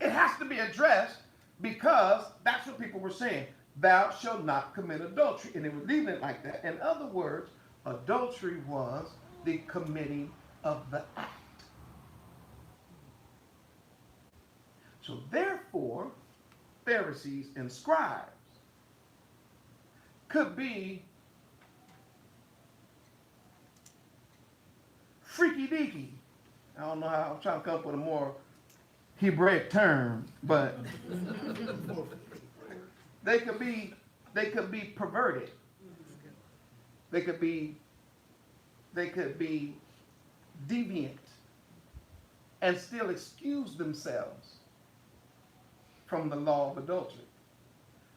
it has to be addressed, because that's what people were saying. Thou shalt not commit adultery. And they were leaving it like that. In other words, adultery was the committing of the act. So therefore, Pharisees and scribes could be freaky deaky. I don't know how, I'm trying to come up with a more Hebraic term, but they could be perverted. They could be deviant and still excuse themselves from the law of adultery.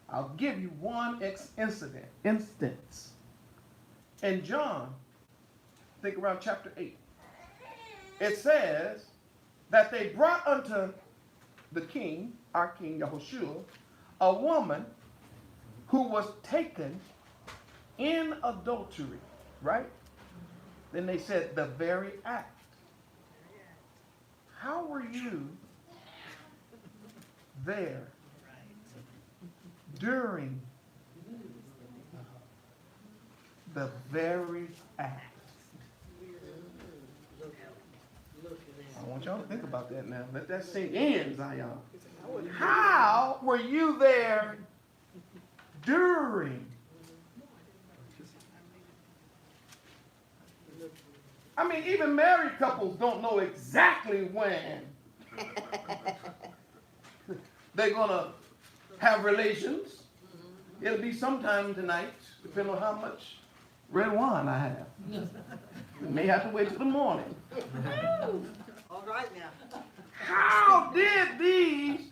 I'll give you one instance. In John, I think around chapter 8, it says that they brought unto the king, our king Yahushua, a woman who was taken in adultery, right? Then they said the very act. How were you there during the very act? I want y'all to think about that now. Let that sink in, Zion. How were you there during? I mean, even married couples don't know exactly when they're going to have relations. It'll be sometime tonight, depending on how much red wine I have. You may have to wait till the morning. All right now. How did these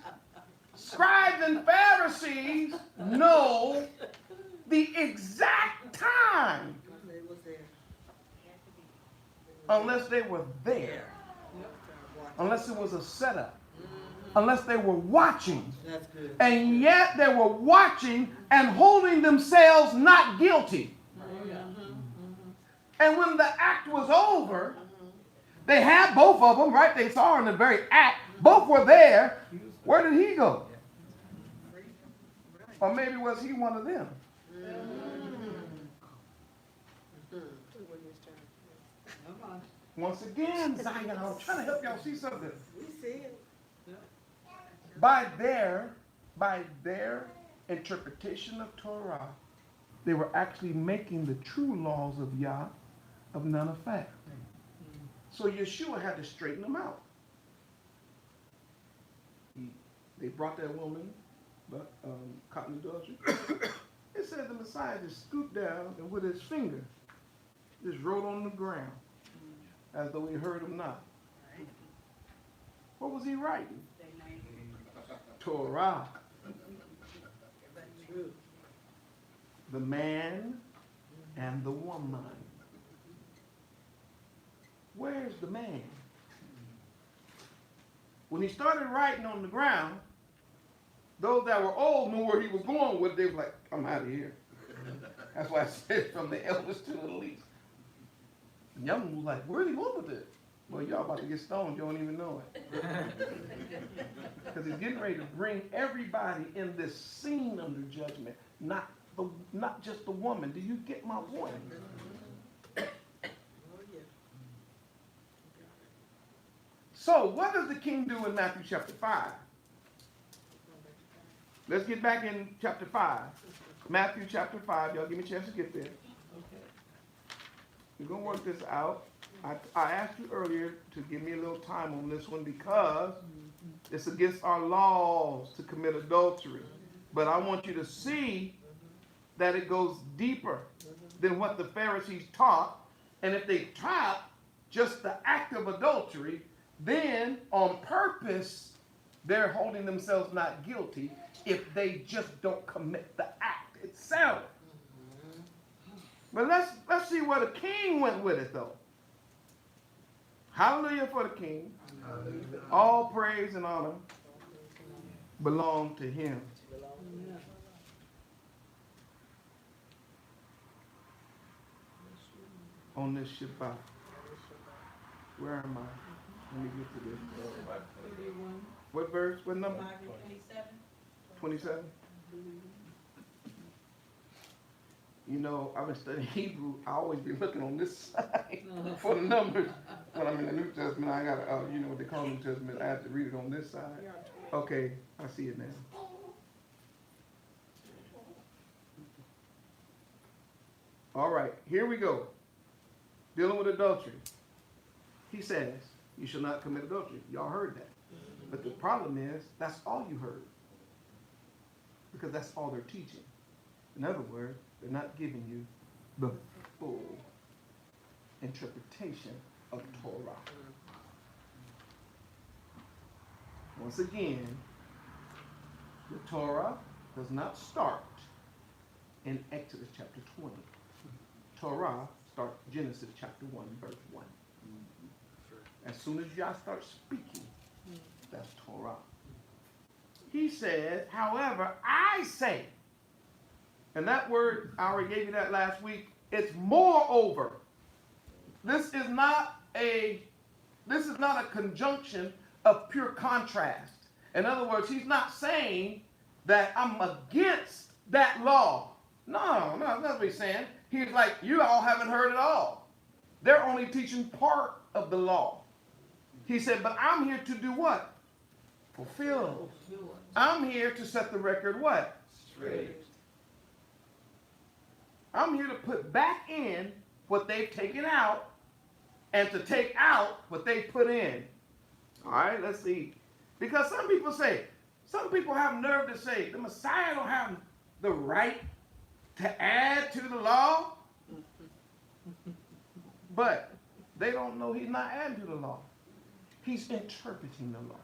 scribes and Pharisees know the exact time? They was there. Unless they were there. Unless it was a setup. Unless they were watching. That's good. And yet they were watching and holding themselves not guilty. And when the act was over, they had both of them, right? They saw her in the very act. Both were there. Where did he go? Or maybe was he one of them? Once again, Zion, I'm trying to help y'all see something. We see it. By their interpretation of Torah, they were actually making the true laws of Yah of none effect. So Yeshua had to straighten them out. They brought that woman, but caught in adultery. It says the Messiah just scooped down and with his finger just wrote on the ground as though he heard him not. What was he writing? Torah. The man and the woman. Where's the man? When he started writing on the ground, those that were old knew where he was going with it. They were like, I'm out of here. That's why I said from the eldest to the least. And young one was like, where's he going with it? Well, y'all about to get stoned. You don't even know it. Because he's getting ready to bring everybody in this scene under judgment, not just the woman. Do you get my point? So, what does the king do in Matthew chapter 5? Let's get back in chapter 5. Matthew chapter 5. Y'all give me a chance to get there. We're going to work this out. I asked you earlier to give me a little time on this one because it's against our laws to commit adultery. But I want you to see that it goes deeper than what the Pharisees taught. And if they taught just the act of adultery, then on purpose, they're holding themselves not guilty if they just don't commit the act itself. But let's see where the king went with it, though. Hallelujah for the king. Hallelujah. All praise and honor belong to him. On this Shabbat. Where am I? Let me get to this. What verse? What number? 27. You know, I've been studying Hebrew. I always be looking on this side for the numbers. When I'm in the New Testament, I got to, you know what they call New Testament, I have to read it on this side. Okay, I see it now. All right, here we go. Dealing with adultery. He says, you shall not commit adultery. Y'all heard that. But the problem is, that's all you heard. Because that's all they're teaching. In other words, they're not giving you the full interpretation of Torah. Once again, the Torah does not start in Exodus chapter 20. Torah starts Genesis chapter 1, verse 1. As soon as y'all start speaking, that's Torah. He said, however, I say, and that word, I already gave you that last week, it's moreover. This is not a conjunction of pure contrast. In other words, he's not saying that I'm against that law. No, that's not what he's saying. He's like, you all haven't heard it all. They're only teaching part of the law. He said, but I'm here to do what? Fulfill. I'm here to set the record what? Straight. I'm here to put back in what they've taken out and to take out what they put in. All right, let's see. Because some people have nerve to say, the Messiah don't have the right to add to the law. But they don't know he's not adding to the law. He's interpreting the law.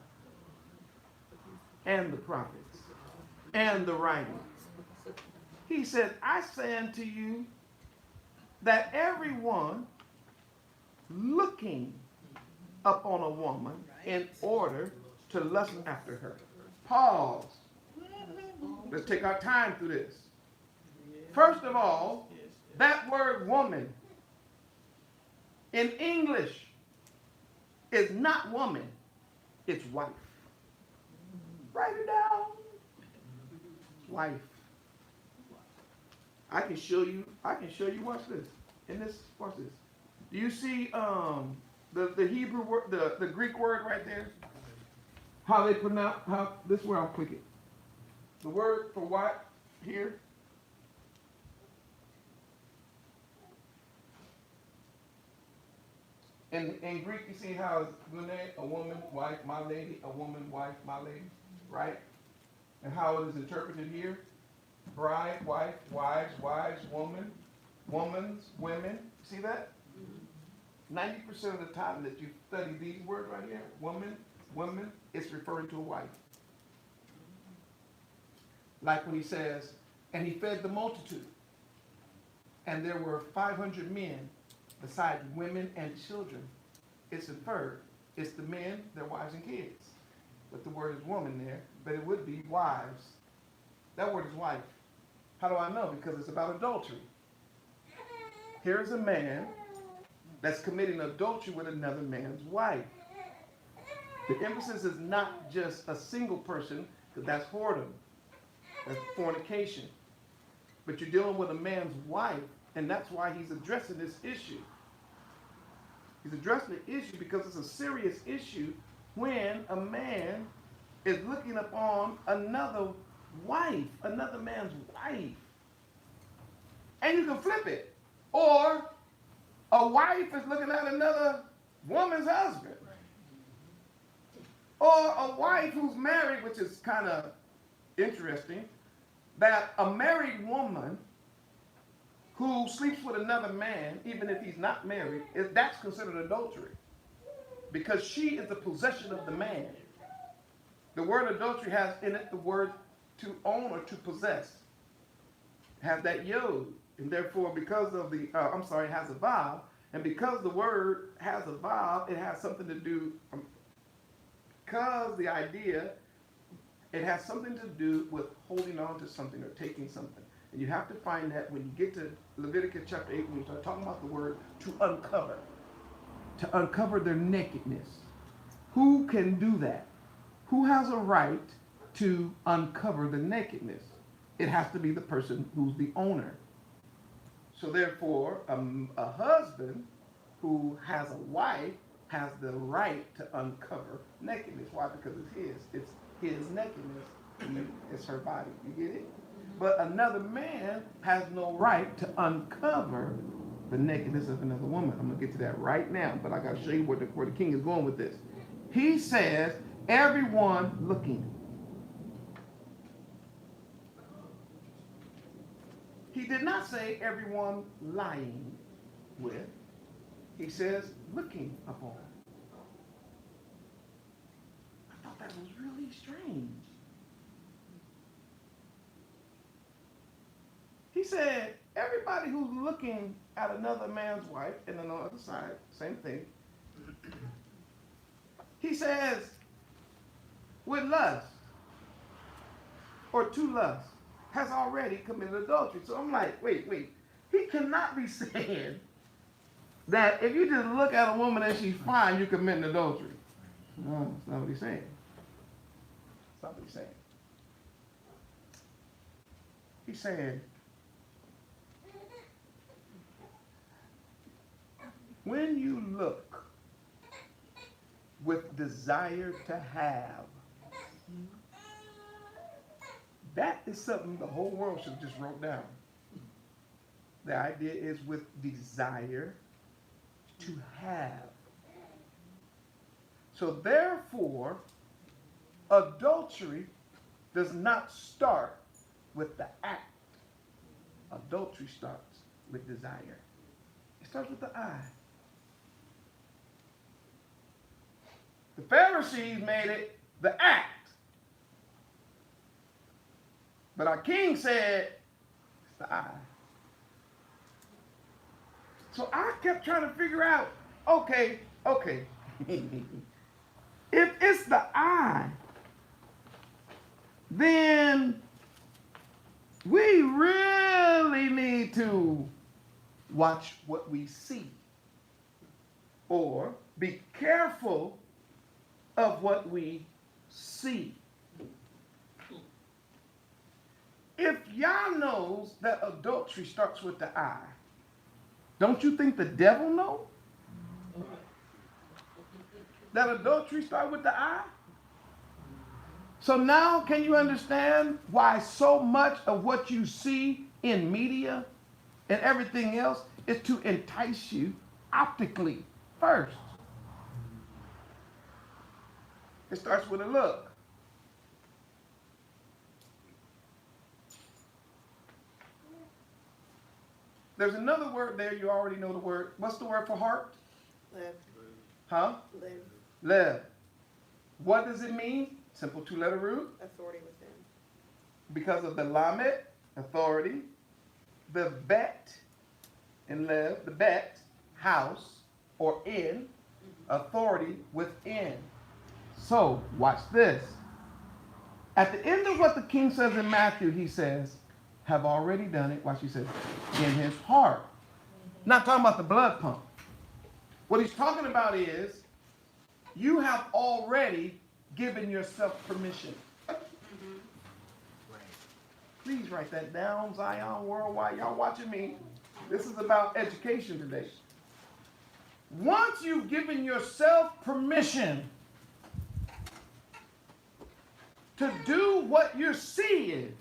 And the prophets. And the writings. He said, I say unto you that everyone looking upon a woman in order to lust after her. Pause. Let's take our time through this. First of all, that word woman in English is not woman, it's wife. Write it down. Wife. I can show you, watch this. Watch this. Do you see the Hebrew word, the Greek word right there? How they pronounce, this is where I'll click it. The word for wife here. In Greek, you see how it's gune, a woman, wife, my lady, a woman, wife, my lady, right? And how it is interpreted here. Bride, wife, wives, woman, womans, women. See that? 90% of the time that you study these words right here, woman, it's referring to a wife. Like when he says, and he fed the multitude, and there were 500 men, besides women and children. It's inferred. It's the men, their wives and kids. but the word is woman there, but it would be wives. That word is wife. How do I know? Because it's about adultery. Here's a man that's committing adultery with another man's wife. The emphasis is not just a single person, because that's whoredom. That's fornication. But you're dealing with a man's wife, and that's why he's addressing this issue. He's addressing the issue because it's a serious issue when a man is looking upon another wife, another man's wife. And you can flip it. Or a wife is looking at another woman's husband. Or a wife who's married, which is kind of interesting, that a married woman who sleeps with another man, even if he's not married, that's considered adultery. Because she is the possession of the man. The word adultery has in it the word to own or to possess. It has that yod. And therefore, because of the, it has a vowel. And because the word has a vowel, it has something to do, because the idea, it has something to do with holding on to something or taking something. And you have to find that when you get to Leviticus chapter 8, when you start talking about the word to uncover their nakedness. Who can do that? Who has a right to uncover the nakedness? It has to be the person who's the owner. So therefore, a husband who has a wife has the right to uncover nakedness. Why? Because it's his. It's his nakedness. It's her body. You get it? But another man has no right to uncover the nakedness of another woman. I'm going to get to that right now, but I got to show you where the king is going with this. He says, everyone looking. He did not say everyone lying with. He says looking upon. I thought that was really strange. He said, everybody who's looking at another man's wife, and on the other side, same thing. He says, with lust, or to lust, has already committed adultery. So I'm like, wait. He cannot be saying that if you just look at a woman and she's fine, you're committing adultery. No, that's not what he's saying. That's not what he's saying. He's saying, when you look with desire to have, that is something the whole world should have just wrote down. The idea is with desire to have. So therefore, adultery does not start with the act. Adultery starts with desire. It starts with the eye. The Pharisees made it the act. But our king said, it's the eye. So I kept trying to figure out, okay. If it's the eye, then we really need to watch what we see. Or be careful of what we see. If y'all knows that adultery starts with the eye, don't you think the devil know that adultery starts with the eye? So now can you understand why so much of what you see in media and everything else is to entice you optically first? It starts with a look. There's another word there, you already know the word. What's the word for heart? Live. Huh? Live. Lev. What does it mean? Simple two-letter root. Authority within. Because of the lamed, authority. The bet, in Lev, the bet, house, or in, authority within. So, watch this. At the end of what the king says in Matthew, he says, have already done it, watch he says, in his heart. Not talking about the blood pump. What he's talking about is, you have already given yourself permission. Please write that down, Zion Worldwide. Y'all watching me? This is about education today. Once you've given yourself permission to do what you're seeing,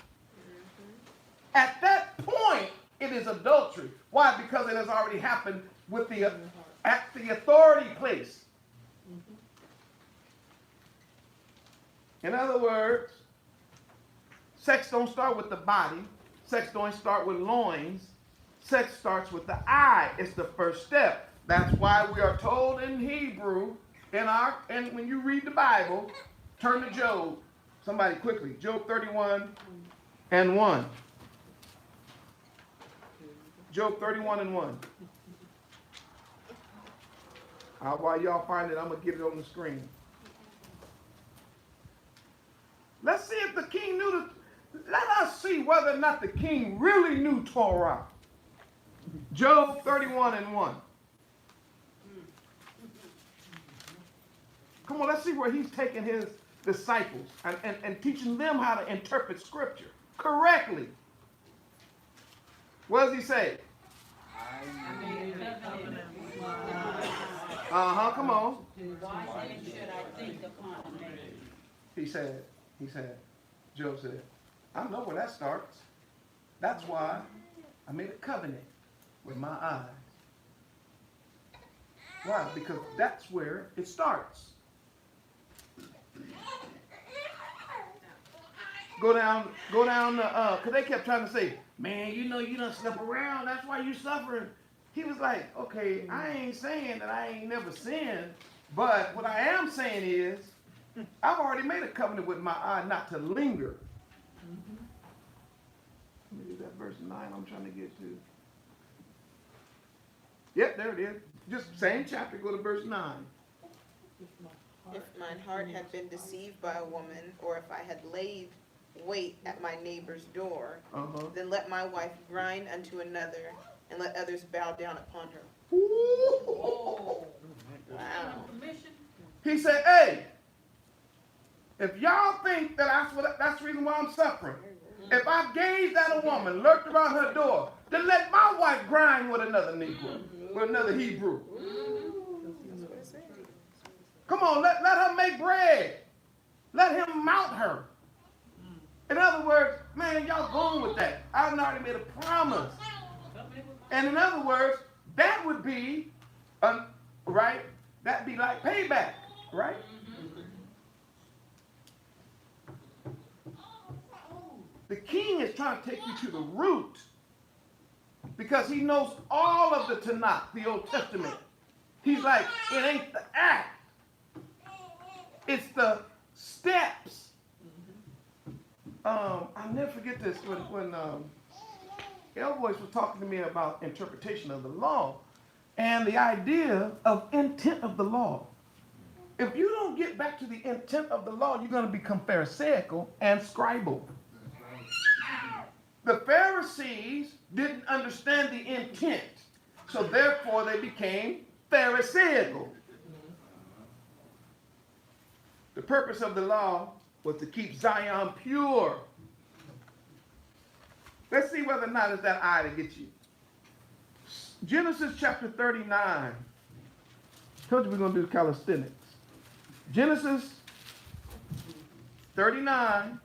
at that point, it is adultery. Why? Because it has already happened with at the authority place. In other words, sex don't start with the body. Sex don't start with loins. Sex starts with the eye. It's the first step. That's why we are told in Hebrew, and when you read the Bible, turn to Job. Somebody quickly. Job 31:1. Job 31:1. While y'all find it, I'm going to get it on the screen. Let's see if the king knew let us see whether or not the king really knew Torah. Job 31:1. Come on, let's see where he's taking his disciples and teaching them how to interpret scripture correctly. What does he say? Come on. Why then should I think upon a man? He said, Job said, I know where that starts. That's why I made a covenant with my eyes. Why? Because that's where it starts. Go down, because they kept trying to say, man, you done slept around, that's why you suffering. He was like, okay, I ain't saying that I ain't never sinned, but what I am saying is, I've already made a covenant with my eye not to linger. Let me do that verse 9 I'm trying to get to. Yep, there it is. Just same chapter, go to verse 9. If mine heart had been deceived by a woman, or if I had laid wait at my neighbor's door, then let my wife grind unto another, and let others bow down upon her. Oh. Wow. Permission? He said, hey, if y'all think that that's the reason why I'm suffering, if I gazed at a woman, lurked around her door, then let my wife grind with another Negro, with another Hebrew. Come on, let her make bread. Let him mount her. In other words, man, y'all going with that. I've already made a promise. And in other words, that would be, right? That'd be like payback, right? The king is trying to take you to the root because he knows all of the Tanakh, the Old Testament. He's like, it ain't the act. It's the steps. I'll never forget this when Elboys was talking to me about interpretation of the law and the idea of intent of the law. If you don't get back to the intent of the law, you're going to become Pharisaical and scribal. The Pharisees didn't understand the intent, so therefore they became Pharisaical. The purpose of the law was to keep Zion pure. Let's see whether or not it's that eye to get you. Genesis chapter 39. Told you we're going to do calisthenics. Genesis 39.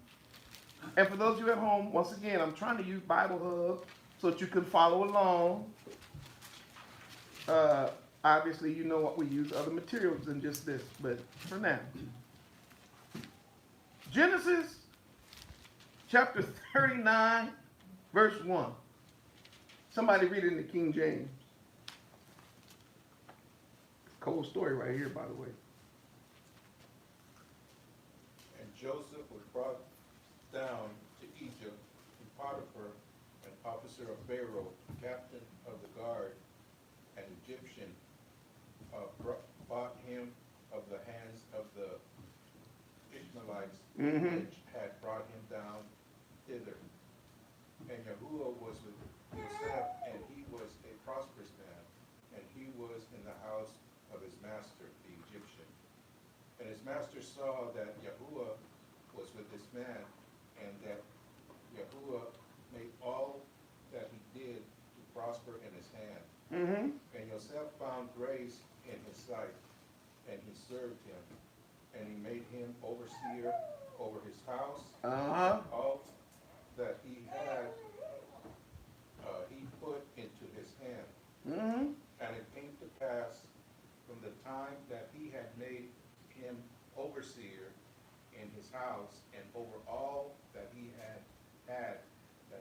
And for those of you at home, once again, I'm trying to use Bible Hub so that you can follow along. Obviously, you know what we use other materials than just this, but for now. Genesis chapter 39, verse 1. Somebody read it in the King James. Cold story right here, by the way. And Joseph was brought down to Egypt to Potiphar, an officer of Pharaoh, captain of the guard, an Egyptian, bought him of the hands of the Ishmaelites Mm-hmm. which had brought him down thither. And Yahuwah was with Joseph, and he was a prosperous man, and he was in the house of his master, the Egyptian. And his master saw that Yahuwah was with this man, and that Yahuwah made all that he did to prosper in his hand. Mm-hmm. And Joseph found grace in his sight, and he served him. And he made him overseer over his house. Uh-huh. All that he had, he put into his hand. Mm-hmm. And it came to pass from the time that he had made him overseer in his house and over all that he had, that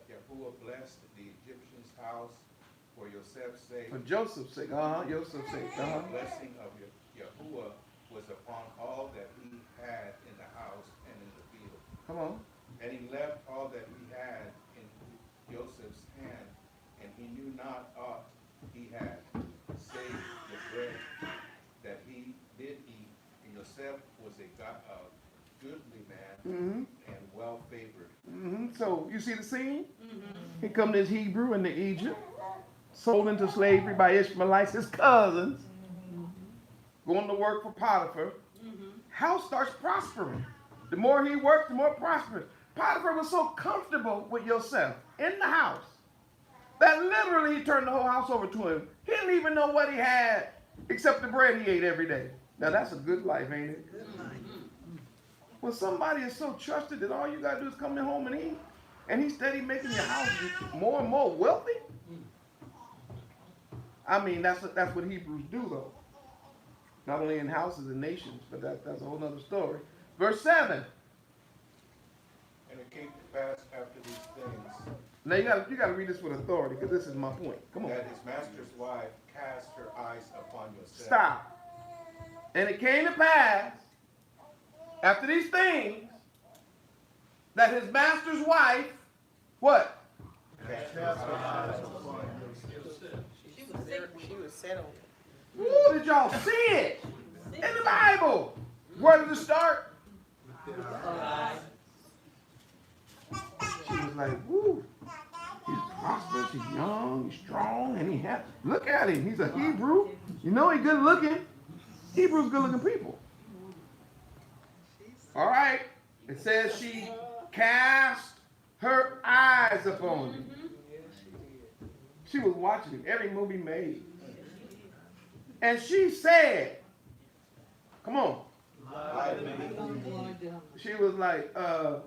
Yahuwah blessed the Egyptian's house for Joseph's sake. For Joseph's sake. Joseph's sake. The blessing of Yahuwah was upon all that he had in the house and in the field. Come on. And he left all that he had in Joseph's hand, and he knew not aught he had, save the bread that he did eat. And Joseph was a goodly man, Mm-hmm. and well favored. Mm-hmm. So you see the scene? Here come this Hebrew into Egypt, sold into slavery by Ishmaelites, his cousins, going to work for Potiphar. House starts prospering. The more he worked, the more prosperous. Potiphar was so comfortable with Joseph in the house that literally he turned the whole house over to him. He didn't even know what he had except the bread he ate every day. Now that's a good life, ain't it? Good life. When somebody is so trusted that all you got to do is come in home and eat, and he's steady making your house more and more wealthy. I mean, that's what Hebrews do, though. Not only in houses and nations, but that's a whole other story. Verse 7. And it came to pass after these things Now you got to read this with authority, because this is my point. Come on. that his master's wife cast her eyes upon Joseph. Stop. And it came to pass after these things that his master's wife, what? Cast her eyes upon She was settled. Ooh, did y'all see it? In the Bible. Where did it start? She was like, woo. He's prosperous, he's young, he's strong, and look at him. He's a Hebrew. You know he's good looking. Hebrews good looking people. All right. It says she cast her eyes upon him. She was watching every movie made. And she said, come on. She was like, boy,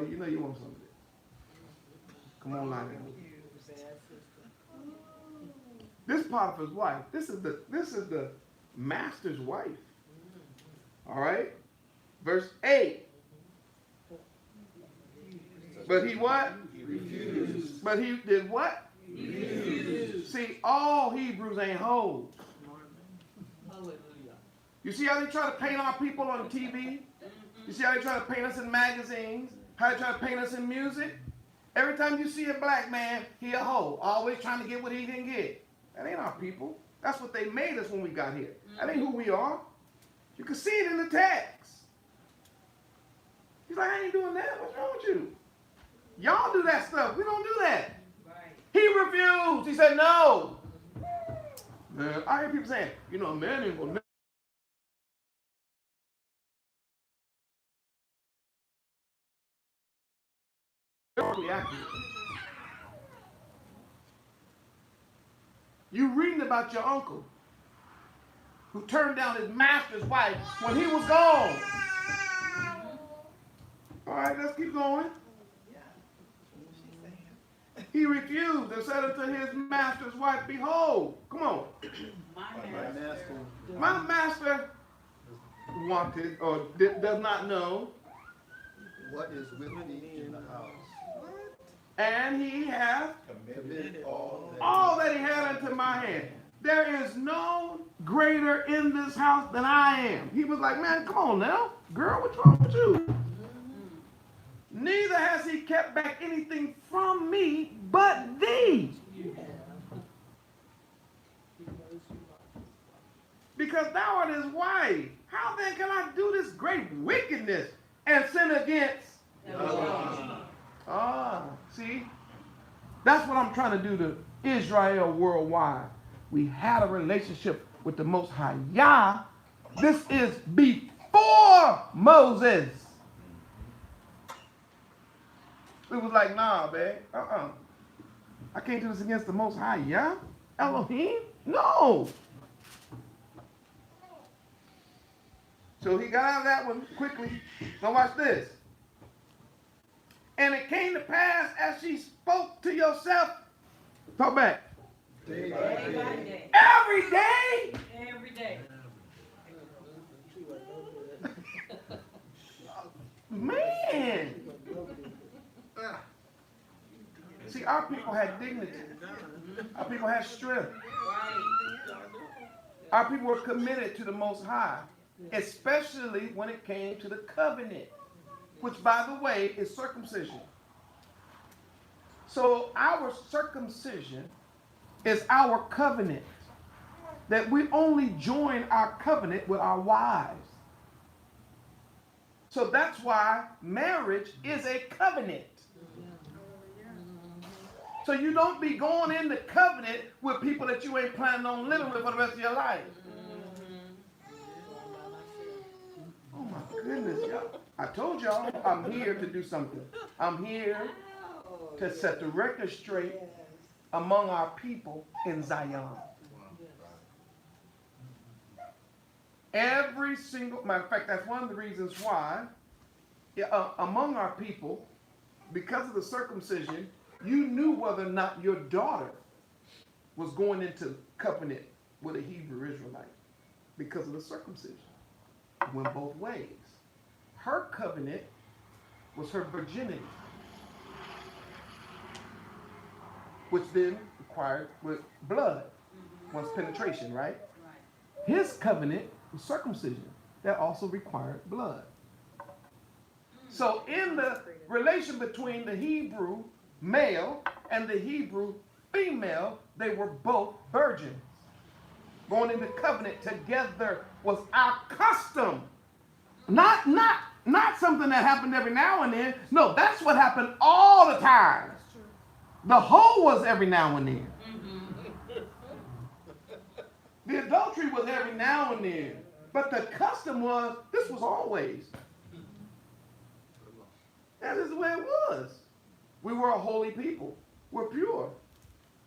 you know you want some of this. Come on, lie down. This Potiphar's wife, this is the master's wife. All right? Verse 8. But he what? He refused. But he did what? Refused. See, all Hebrews ain't hoes. You see how they try to paint our people on TV? You see how they try to paint us in magazines? How they try to paint us in music? Every time you see a black man, he a hoe. Always trying to get what he can get. That ain't our people. That's what they made us when we got here. That ain't who we are. You can see it in the text. He's like, I ain't doing that. What's wrong with you? Y'all do that stuff. We don't do that. He refused. He said no. Man, I hear people saying, you know, a man ain't gonna never accurate. You reading about your uncle who turned down his master's wife when he was gone. All right, let's keep going. He refused and said unto his master's wife, behold, come on. My master wanted or does not know. What is with thee in the house? And he hath Committed all that he had unto my hand. There is no greater in this house than I am. He was like, man, come on now. Girl, what's wrong with you? Neither has he kept back anything from me but thee. Because thou art his wife. How then can I do this great wickedness and sin against? See? That's what I'm trying to do to Israel worldwide. We had a relationship with the Most High Yah. This is before Moses. It was like, nah, man. I can't do this against the Most High Yah. Elohim? No. So he got out of that one quickly. Now watch this. And it came to pass as she spoke to yourself. Talk back. Day by day. Every day. Every day. Man. See, our people had dignity. Our people had strength. Our people were committed to the Most High, especially when it came to the covenant, which, by the way, is circumcision. So our circumcision is our covenant, that we only join our covenant with our wives. So that's why marriage is a covenant. So you don't be going into covenant with people that you ain't planning on living with for the rest of your life. Oh my goodness, y'all. I told y'all I'm here to do something. I'm here to set the record straight among our people in Zion. Every single, matter of fact, that's one of the reasons why among our people, because of the circumcision, you knew whether or not your daughter was going into covenant with a Hebrew Israelite because of the circumcision. It went both ways. Her covenant was her virginity, which then required with blood, once penetration, right? His covenant was circumcision. That also required blood. So in the relation between the Hebrew male and the Hebrew female, they were both virgins. Going into covenant together was our custom. Not something that happened every now and then. No, that's what happened all the time. The whole was every now and then. The adultery was every now and then. But the custom was, this was always. That is the way it was. We were a holy people. We're pure.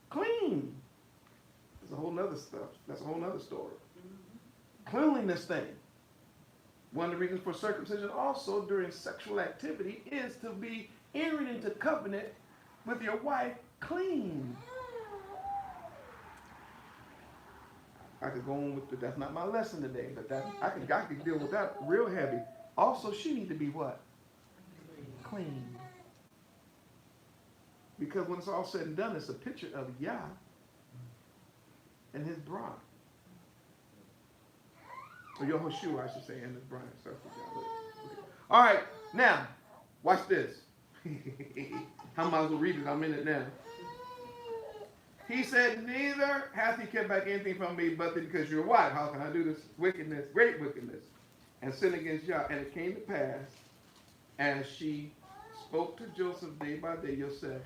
Clean. That's a whole nother stuff. That's a whole nother story. Cleanliness thing. One of the reasons for circumcision also during sexual activity is to be entering into covenant with your wife clean. I could go on with that's not my lesson today, but that I could deal with that real heavy. Also, she needs to be what? Clean. Because when it's all said and done, it's a picture of Yah and his bride. Or Yehoshua, I should say, and his bride. So that's what y'all look. Okay. All right, now, watch this. I might as well read it. I'm in it now. He said, neither hath he kept back anything from me but because you're white. How can I do this wickedness, great wickedness, and sin against Yah? And it came to pass, as she spoke to Joseph day by day, Yosef,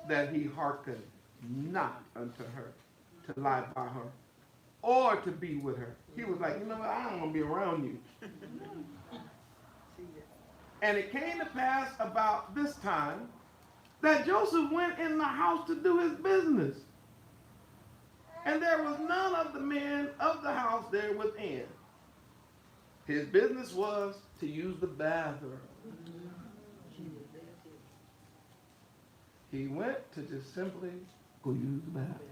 that he hearkened not unto her to lie by her or to be with her. He was like, you know what, I don't want to be around you. And it came to pass about this time that Joseph went in the house to do his business. And there was none of the men of the house there within. His business was to use the bathroom. He went to just simply go use the bathroom.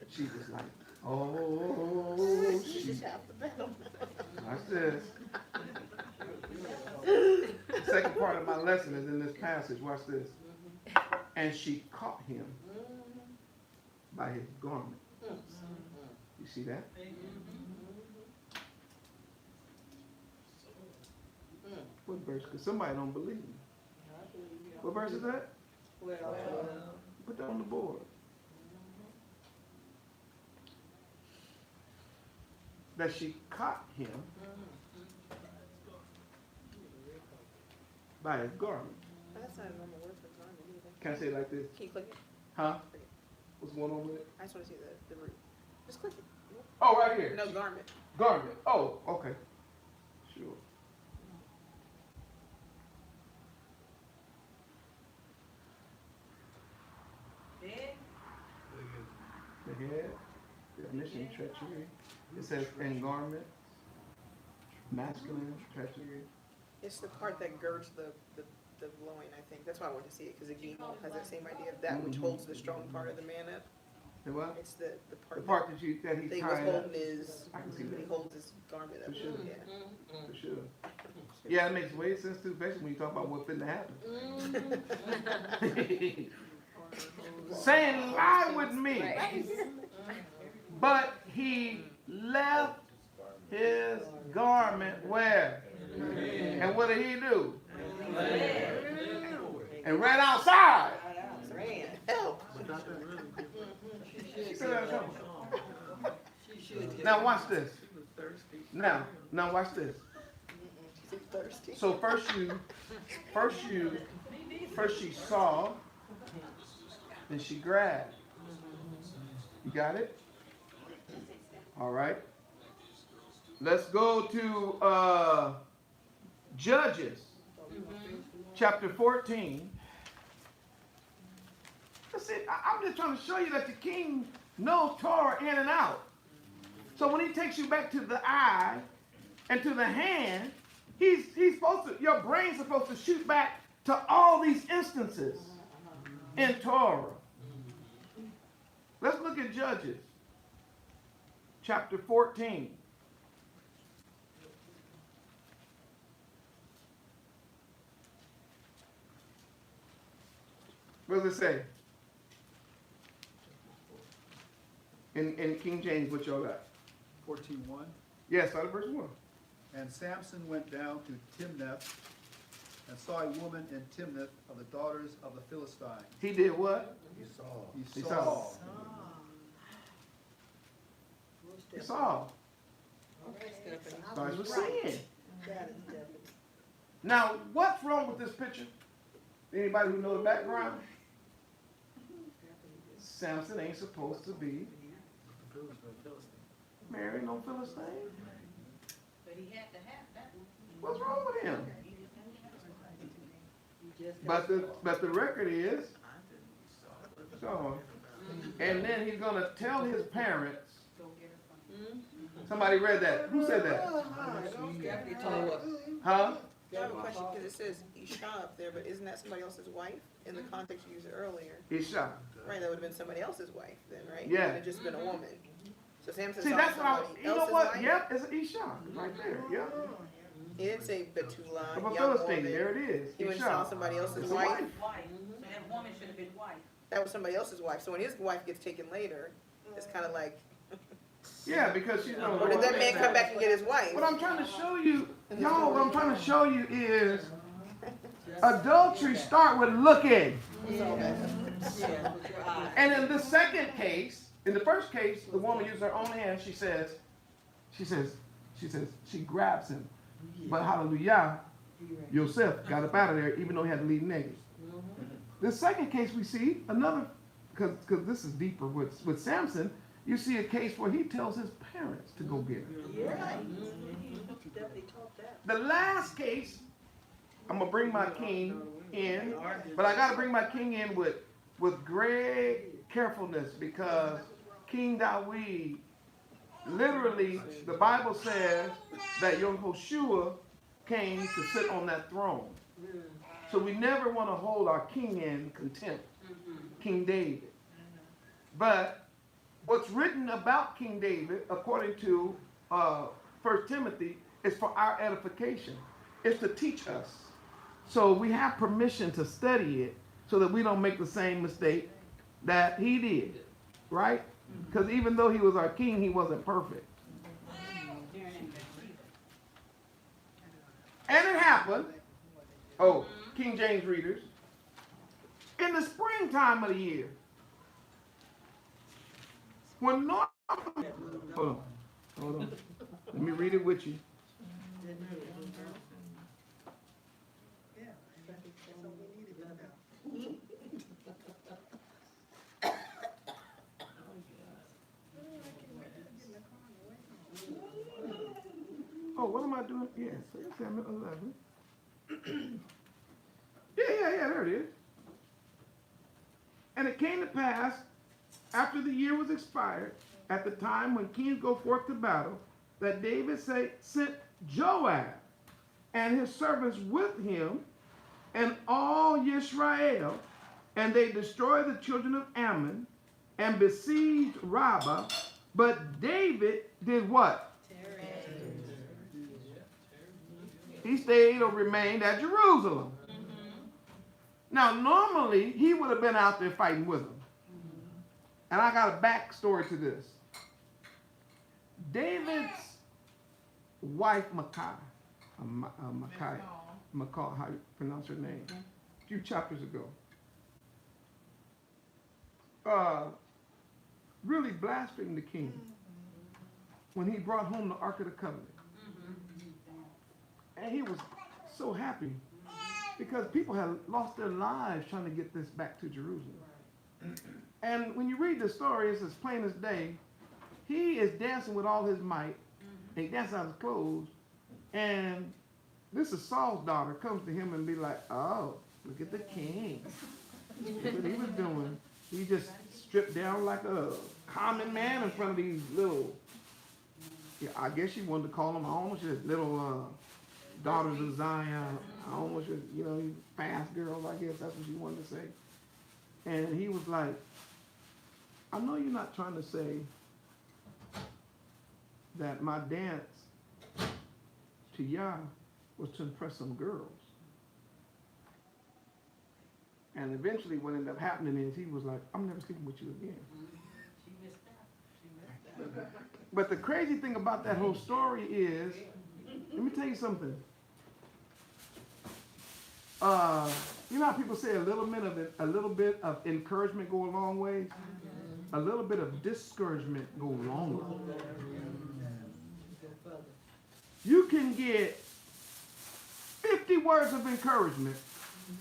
She was like, oh, she. Watch this. The second part of my lesson is in this passage. Watch this. And she caught him by his garment. You see that? What verse? Because somebody don't believe me. What verse is that? Put that on the board. that she caught him by his garment. That's not a normal word for garment either. Can I say it like this? Can you click it? Huh? What's going on with it? I just want to see the root. Just click it. Oh, right here. No, garment. Garment. Oh, okay. Sure. Dead? The head, definition, treachery. It says in garment, masculine, treachery. It's the part that girds the loin, I think. That's why I want to see it, because the gimel has that same idea of that which holds the strong part of the man up. The what? It's the The part part that he's that he was tying up. holding his, I can see he that. holds his garment up. For sure. Yeah. For sure. Yeah, it makes way sense too, especially when you talk about what's finna happen. Saying lie with me. But he left his garment where? And what did he do? And ran outside. Ran. Help. She said that something. Now watch this. Now watch this. She's thirsty. So first she saw, then she grabbed. You got it? All right. Let's go to Judges, chapter 14. See, I'm just trying to show you that the king knows Torah in and out. So when he takes you back to the eye and to the hand, he's supposed to, your brain's supposed to shoot back to all these instances in Torah. Let's look at Judges, chapter 14. What does it say? In King James, what y'all got? 14:1. Yes, start at verse 1. And Samson went down to Timnath and saw a woman in Timnath of the daughters of the Philistines. He did what? He He saw. saw. He saw. Starts with sin. Now, what's wrong with this picture? Anybody who know the background? Samson ain't supposed to be marrying no Philistine. But he had to have that one. What's wrong with him? But the record is, so, and then he's gonna tell his parents. Somebody read that. Who said that? Huh? I have a question, because it says Isha up there, but isn't that somebody else's wife? In the context you used earlier. Isha. Right, that would have been somebody else's wife then, right? Yeah. It would have just been a woman. So Samson See, saw that's what I. somebody You know else's what? wife? Yep, it's Isha right there. Yep. He didn't say Betula, Of a young Philistine. woman. There it is. He went and saw Isha. somebody else's It's a wife. wife. Wife. So that woman should have been wife. That was somebody else's wife. So when his wife gets taken later, it's kind of like, Yeah, because she's no. or did that man come back and get his wife? What I'm trying to show you, y'all, what I'm trying to show you is adultery start with looking. And in the second case, in the first case, the woman used her own hand. She grabs him. But hallelujah, Yosef got up out of there, even though he had to leave naked. The second case we see another, because this is deeper with Samson. You see a case where he tells his parents to go get her. The last case, I'm gonna bring my king in, but I gotta bring my king in with great carefulness, because King Dawid, literally, the Bible says that Yehoshua came to sit on that throne. So we never want to hold our king in contempt, King David. But what's written about King David, according to 1 Timothy, is for our edification. It's to teach us. So we have permission to study it so that we don't make the same mistake that he did, right? Because even though he was our king, he wasn't perfect. And it happened, King James readers, in the springtime of the year, when normally, hold on. Let me read it with you. Yeah, that's what we needed to know. Oh, what am I doing? Yes, Samuel 11. Yeah, there it is. And it came to pass, after the year was expired, at the time when kings go forth to battle, that David sent Joab and his servants with him and all Israel, and they destroyed the children of Ammon and besieged Rabbah. But David did what? He stayed or remained at Jerusalem. Now, normally, he would have been out there fighting with them. And I got a backstory to this. David's wife, Michal, how you pronounce her name, a few chapters ago, really blasphemed the king when he brought home the Ark of the Covenant. And he was so happy because people had lost their lives trying to get this back to Jerusalem. And when you read the story, it's as plain as day. He is dancing with all his might, and he dances out his clothes, and this is Saul's daughter comes to him and be like, oh, look at the king. Look what he was doing. He just stripped down like a common man in front of these little, I guess you wanted to call them almost just little daughters of Zion. Almost just, fast girls, I guess that's what she wanted to say. And he was like, I know you're not trying to say that my dance to Yah was to impress some girls. And eventually what ended up happening is he was like, I'm never sleeping with you again. She missed that. But the crazy thing about that whole story is, let me tell you something. You know how people say a little bit of encouragement go a long way? A little bit of discouragement go longer. You can get 50 words of encouragement,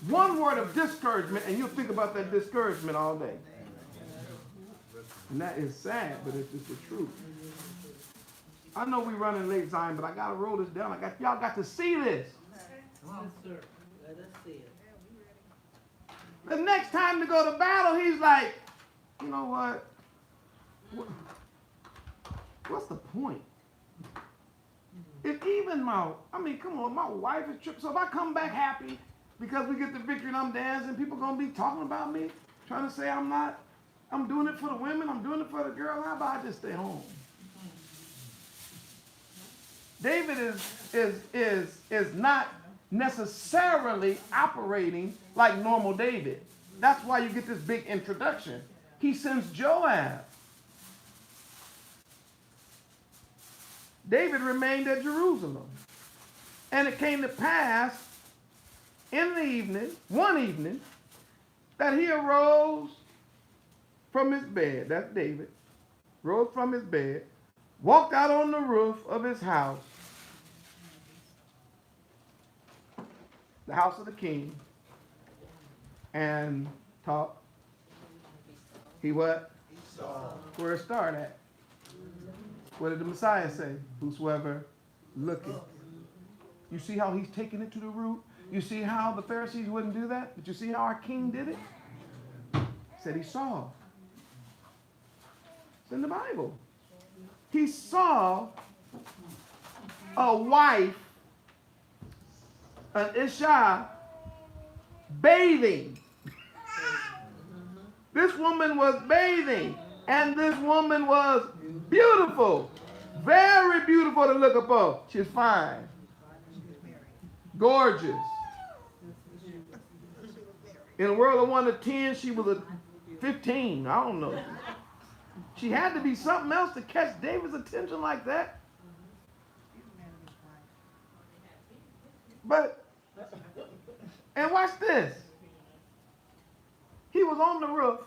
one word of discouragement, and you'll think about that discouragement all day. And that is sad, but it's just the truth. I know we're running late, Zion, but I gotta roll this down. Y'all got to see this. Let us see it. The next time to go to battle, he's like, you know what? What's the point? If even come on, my wife is tripped. So if I come back happy because we get the victory and I'm dancing, people gonna be talking about me, trying to say I'm doing it for the women, I'm doing it for the girl. How about I just stay home? David is not necessarily operating like normal David. That's why you get this big introduction. He sends Joab. David remained at Jerusalem. And it came to pass in the evening, one evening, that he arose from his bed. That's David. Rose from his bed, walked out on the roof of his house, the house of the king, and taught. He what? Where it started at? What did the Messiah say? Whosoever looketh. You see how he's taking it to the root? You see how the Pharisees wouldn't do that? Did you see how our king did it? He said he saw. It's in the Bible. He saw a wife, an Isha, bathing. This woman was bathing, and this woman was beautiful, very beautiful to look upon. She's fine, gorgeous. In a world of 1 to 10, she was a 15. I don't know. She had to be something else to catch David's attention like that. And watch this. He was on the roof.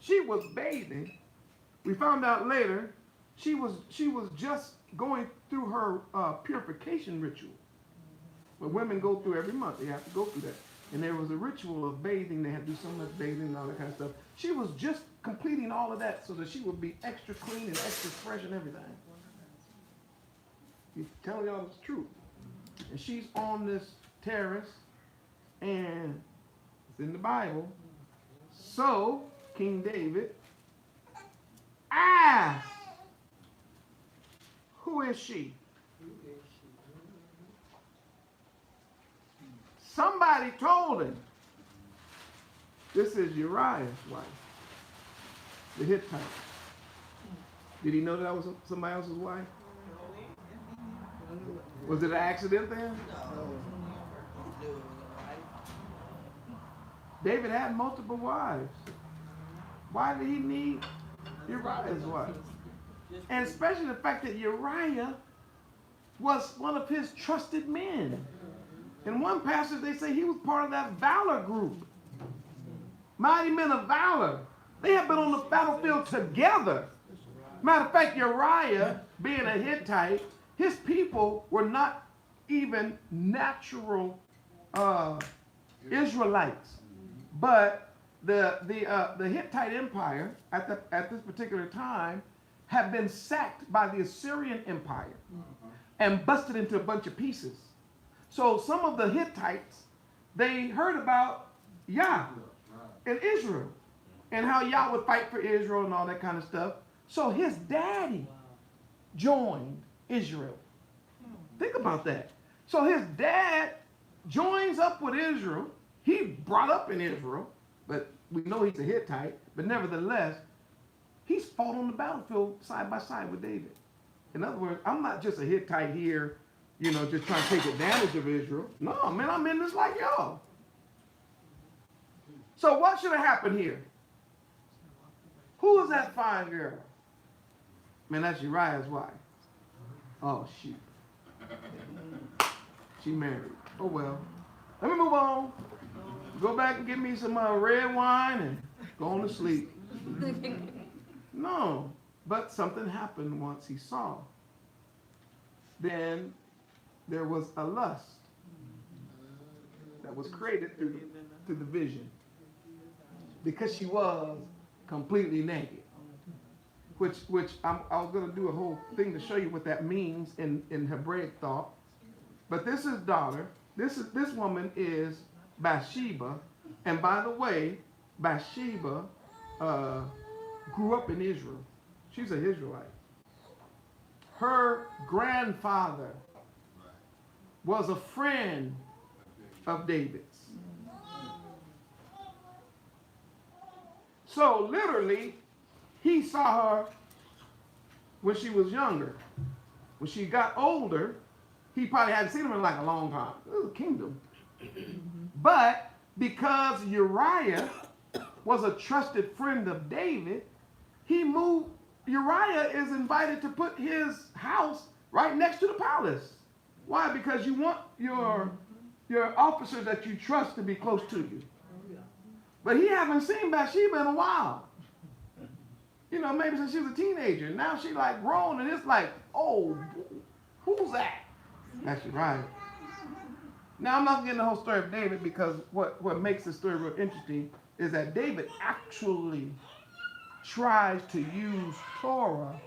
She was bathing. We found out later she was just going through her purification ritual. What women go through every month, they have to go through that. And there was a ritual of bathing. They had to do so much bathing and all that kind of stuff. She was just completing all of that so that she would be extra clean and extra fresh and everything. He's telling y'all the truth. And she's on this terrace, and it's in the Bible. So King David asked, who is she? Somebody told him, this is Uriah's wife, the Hittite. Did he know that was somebody else's wife? Was it an accident then? David had multiple wives. Why did he need Uriah's wife? And especially the fact that Uriah was one of his trusted men. In one passage, they say he was part of that valor group. Mighty men of valor. They had been on the battlefield together. Matter of fact, Uriah, being a Hittite, his people were not even natural Israelites. But the Hittite Empire at this particular time had been sacked by the Assyrian Empire and busted into a bunch of pieces. So some of the Hittites, they heard about Yah and Israel and how Yah would fight for Israel and all that kind of stuff. So his daddy joined Israel. Think about that. So his dad joins up with Israel. He brought up in Israel, but we know he's a Hittite, but nevertheless, he's fought on the battlefield side by side with David. In other words, I'm not just a Hittite here, just trying to take advantage of Israel. No, man, I'm in this like y'all. So what should have happened here? Who is that fine girl? Man, that's Uriah's wife. Oh, shoot. She married. Oh, well. Let me move on. Go back and get me some red wine and go on to sleep. No, but something happened once he saw. Then there was a lust that was created through the vision, because she was completely naked. Which I was going to do a whole thing to show you what that means in Hebraic thought. But this is daughter. This woman is Bathsheba, and by the way, Bathsheba grew up in Israel. She's an Israelite. Her grandfather was a friend of David's. So literally, he saw her when she was younger. When she got older, he probably hadn't seen her in like a long time. It was a kingdom. But because Uriah was a trusted friend of David, Uriah is invited to put his house right next to the palace. Why? Because you want your officers that you trust to be close to you. But he haven't seen Bathsheba in a while. Maybe since she was a teenager. Now she's like grown, and it's like, oh, who's that? That's Uriah. Now I'm not getting the whole story of David, because what makes the story real interesting is that David actually tries to use Torah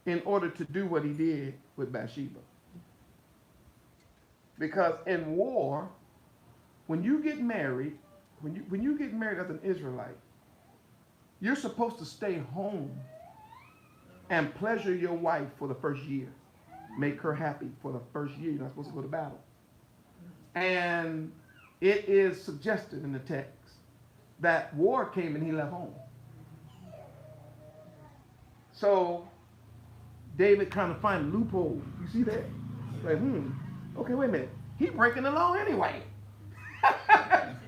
in order to do what he did with Bathsheba. Because in war, when you get married, when you get married as an Israelite, you're supposed to stay home and pleasure your wife for the first year. Make her happy for the first year. You're not supposed to go to battle. And it is suggested in the text that war came and he left home. So David kind of find a loophole. You see that? Like, okay, wait a minute. He's breaking the law anyway.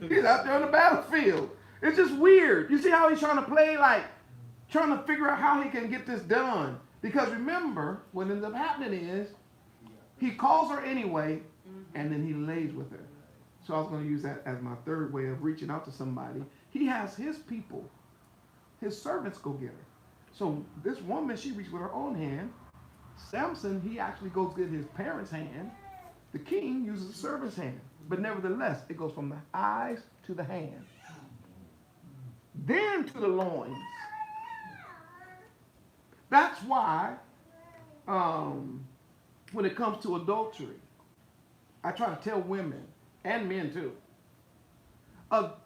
He's out there on the battlefield. It's just weird. You see how he's trying to play, like, trying to figure out how he can get this done. Because remember, what ends up happening is he calls her anyway, and then he lays with her. So I was going to use that as my third way of reaching out to somebody. He has his people, his servants, go get her. So this woman, she reached with her own hand. Samson, he actually goes get his parents' hand. The king uses the servant's hand. But nevertheless, it goes from the eyes to the hand. Then to the loins. That's why when it comes to adultery, I try to tell women and men too.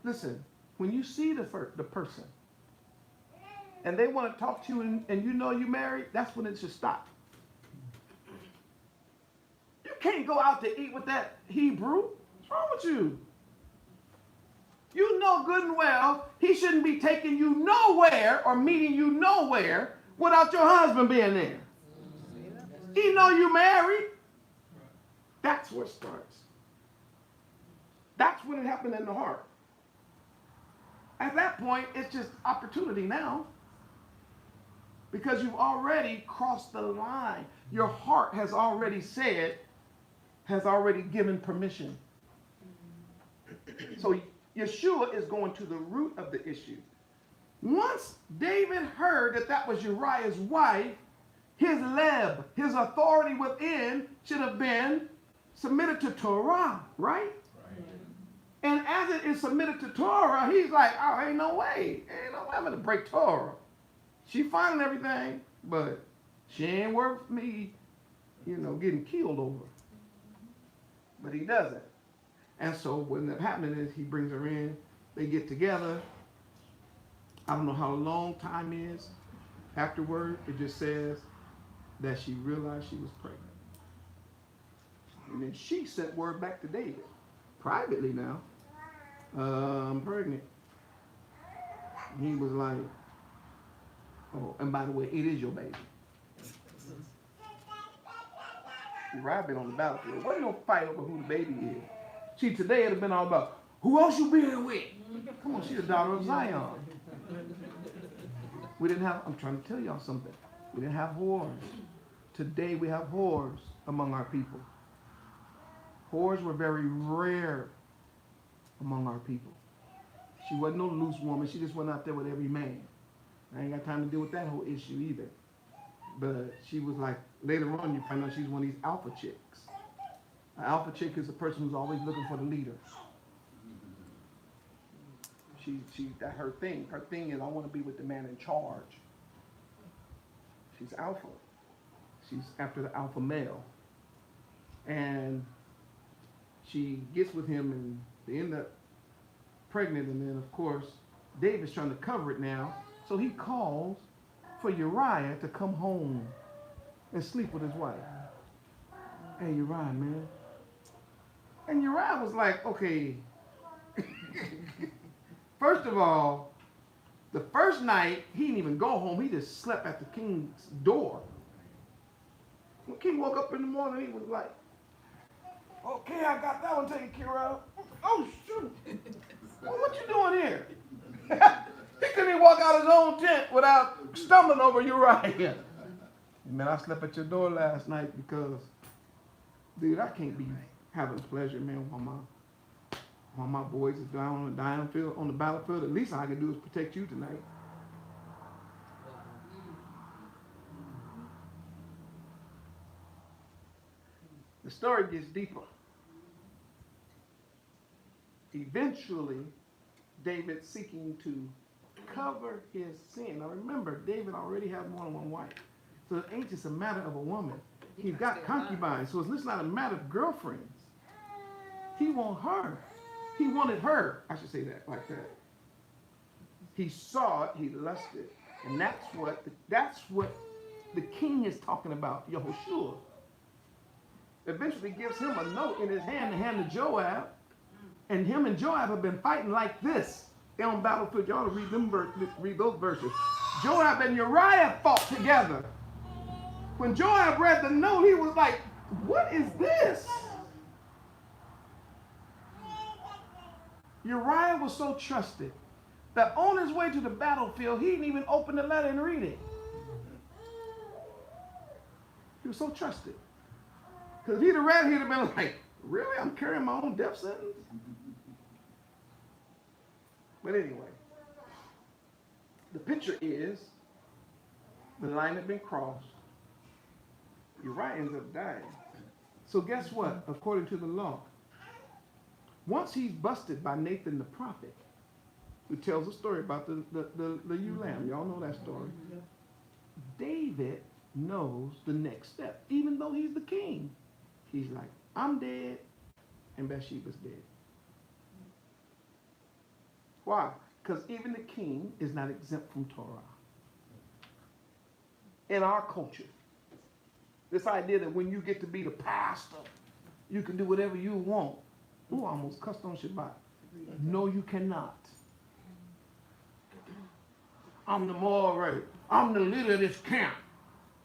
Listen, when you see the person and they want to talk to you and you know you're married, that's when it should stop. You can't go out to eat with that Hebrew. What's wrong with you? You know good and well he shouldn't be taking you nowhere or meeting you nowhere without your husband being there. He know you married. That's where it starts. That's when it happened in the heart. At that point, it's just opportunity now. Because you've already crossed the line. Your heart has already said, has already given permission. So Yeshua is going to the root of the issue. Once David heard that that was Uriah's wife, his leb, his authority within should have been submitted to Torah, right? And as it is submitted to Torah, he's like, oh, ain't no way. Ain't no way I'm going to break Torah. She fine and everything, but she ain't worth me, getting killed over. But he doesn't. And so what ends up happening is he brings her in. They get together. I don't know how long time is. Afterward, it just says that she realized she was pregnant. And then she sent word back to David, privately now. I'm pregnant. He was like, oh, and by the way, it is your baby. Uriah been on the battlefield. There wasn't no fight over who the baby is. See, today it would have been all about, who else you been with? Come on, she's the daughter of Zion. We didn't have, I'm trying to tell y'all something. We didn't have whores. Today we have whores among our people. Whores were very rare among our people. She wasn't no loose woman. She just went out there with every man. I ain't got time to deal with that whole issue either. But she was like, later on you find out she's one of these alpha chicks. An alpha chick is a person who's always looking for the leader. That's her thing. Her thing is, I want to be with the man in charge. She's alpha. She's after the alpha male. And she gets with him and they end up pregnant. And then, of course, David's trying to cover it now. So he calls for Uriah to come home and sleep with his wife. Hey, Uriah, man. And Uriah was like, okay. First of all, the first night, he didn't even go home. He just slept at the king's door. When the king woke up in the morning, he was like, okay, I got that one taken care of. Oh, shoot. Well, what you doing here? He couldn't even walk out his own tent without stumbling over Uriah. Man, I slept at your door last night because, dude, I can't be having pleasure, man, while my boys is down on the battlefield. The least I can do is protect you tonight. The story gets deeper. Eventually, David seeking to cover his sin. Now remember, David already had more than one wife. So it ain't just a matter of a woman. He's got concubines. So it's not a matter of girlfriends. He wanted her. He wanted her. I should say that like that. He saw it. He lusted. And that's what the king is talking about, Yehoshua. Eventually gives him a note in his hand to hand to Joab. And him and Joab have been fighting like this. They're on battlefield. Y'all read those verses. Joab and Uriah fought together. When Joab read the note, he was like, what is this? Uriah was so trusted that on his way to the battlefield, he didn't even open the letter and read it. He was so trusted. Because if he'd have read it, he'd have been like, really? I'm carrying my own death sentence? But anyway, the picture is The line had been crossed. Uriah ends up dying. So guess what? According to the law, once he's busted by Nathan the prophet, who tells a story about the ewe lamb. Y'all know that story. David knows the next step. Even though he's the king, he's like, I'm dead, and Bathsheba's dead. Why? Because even the king is not exempt from Torah. In our culture, this idea that when you get to be the pastor, you can do whatever you want. Ooh, I almost cussed on Shabbat. No, you cannot. I'm the moral right. I'm the leader of this camp.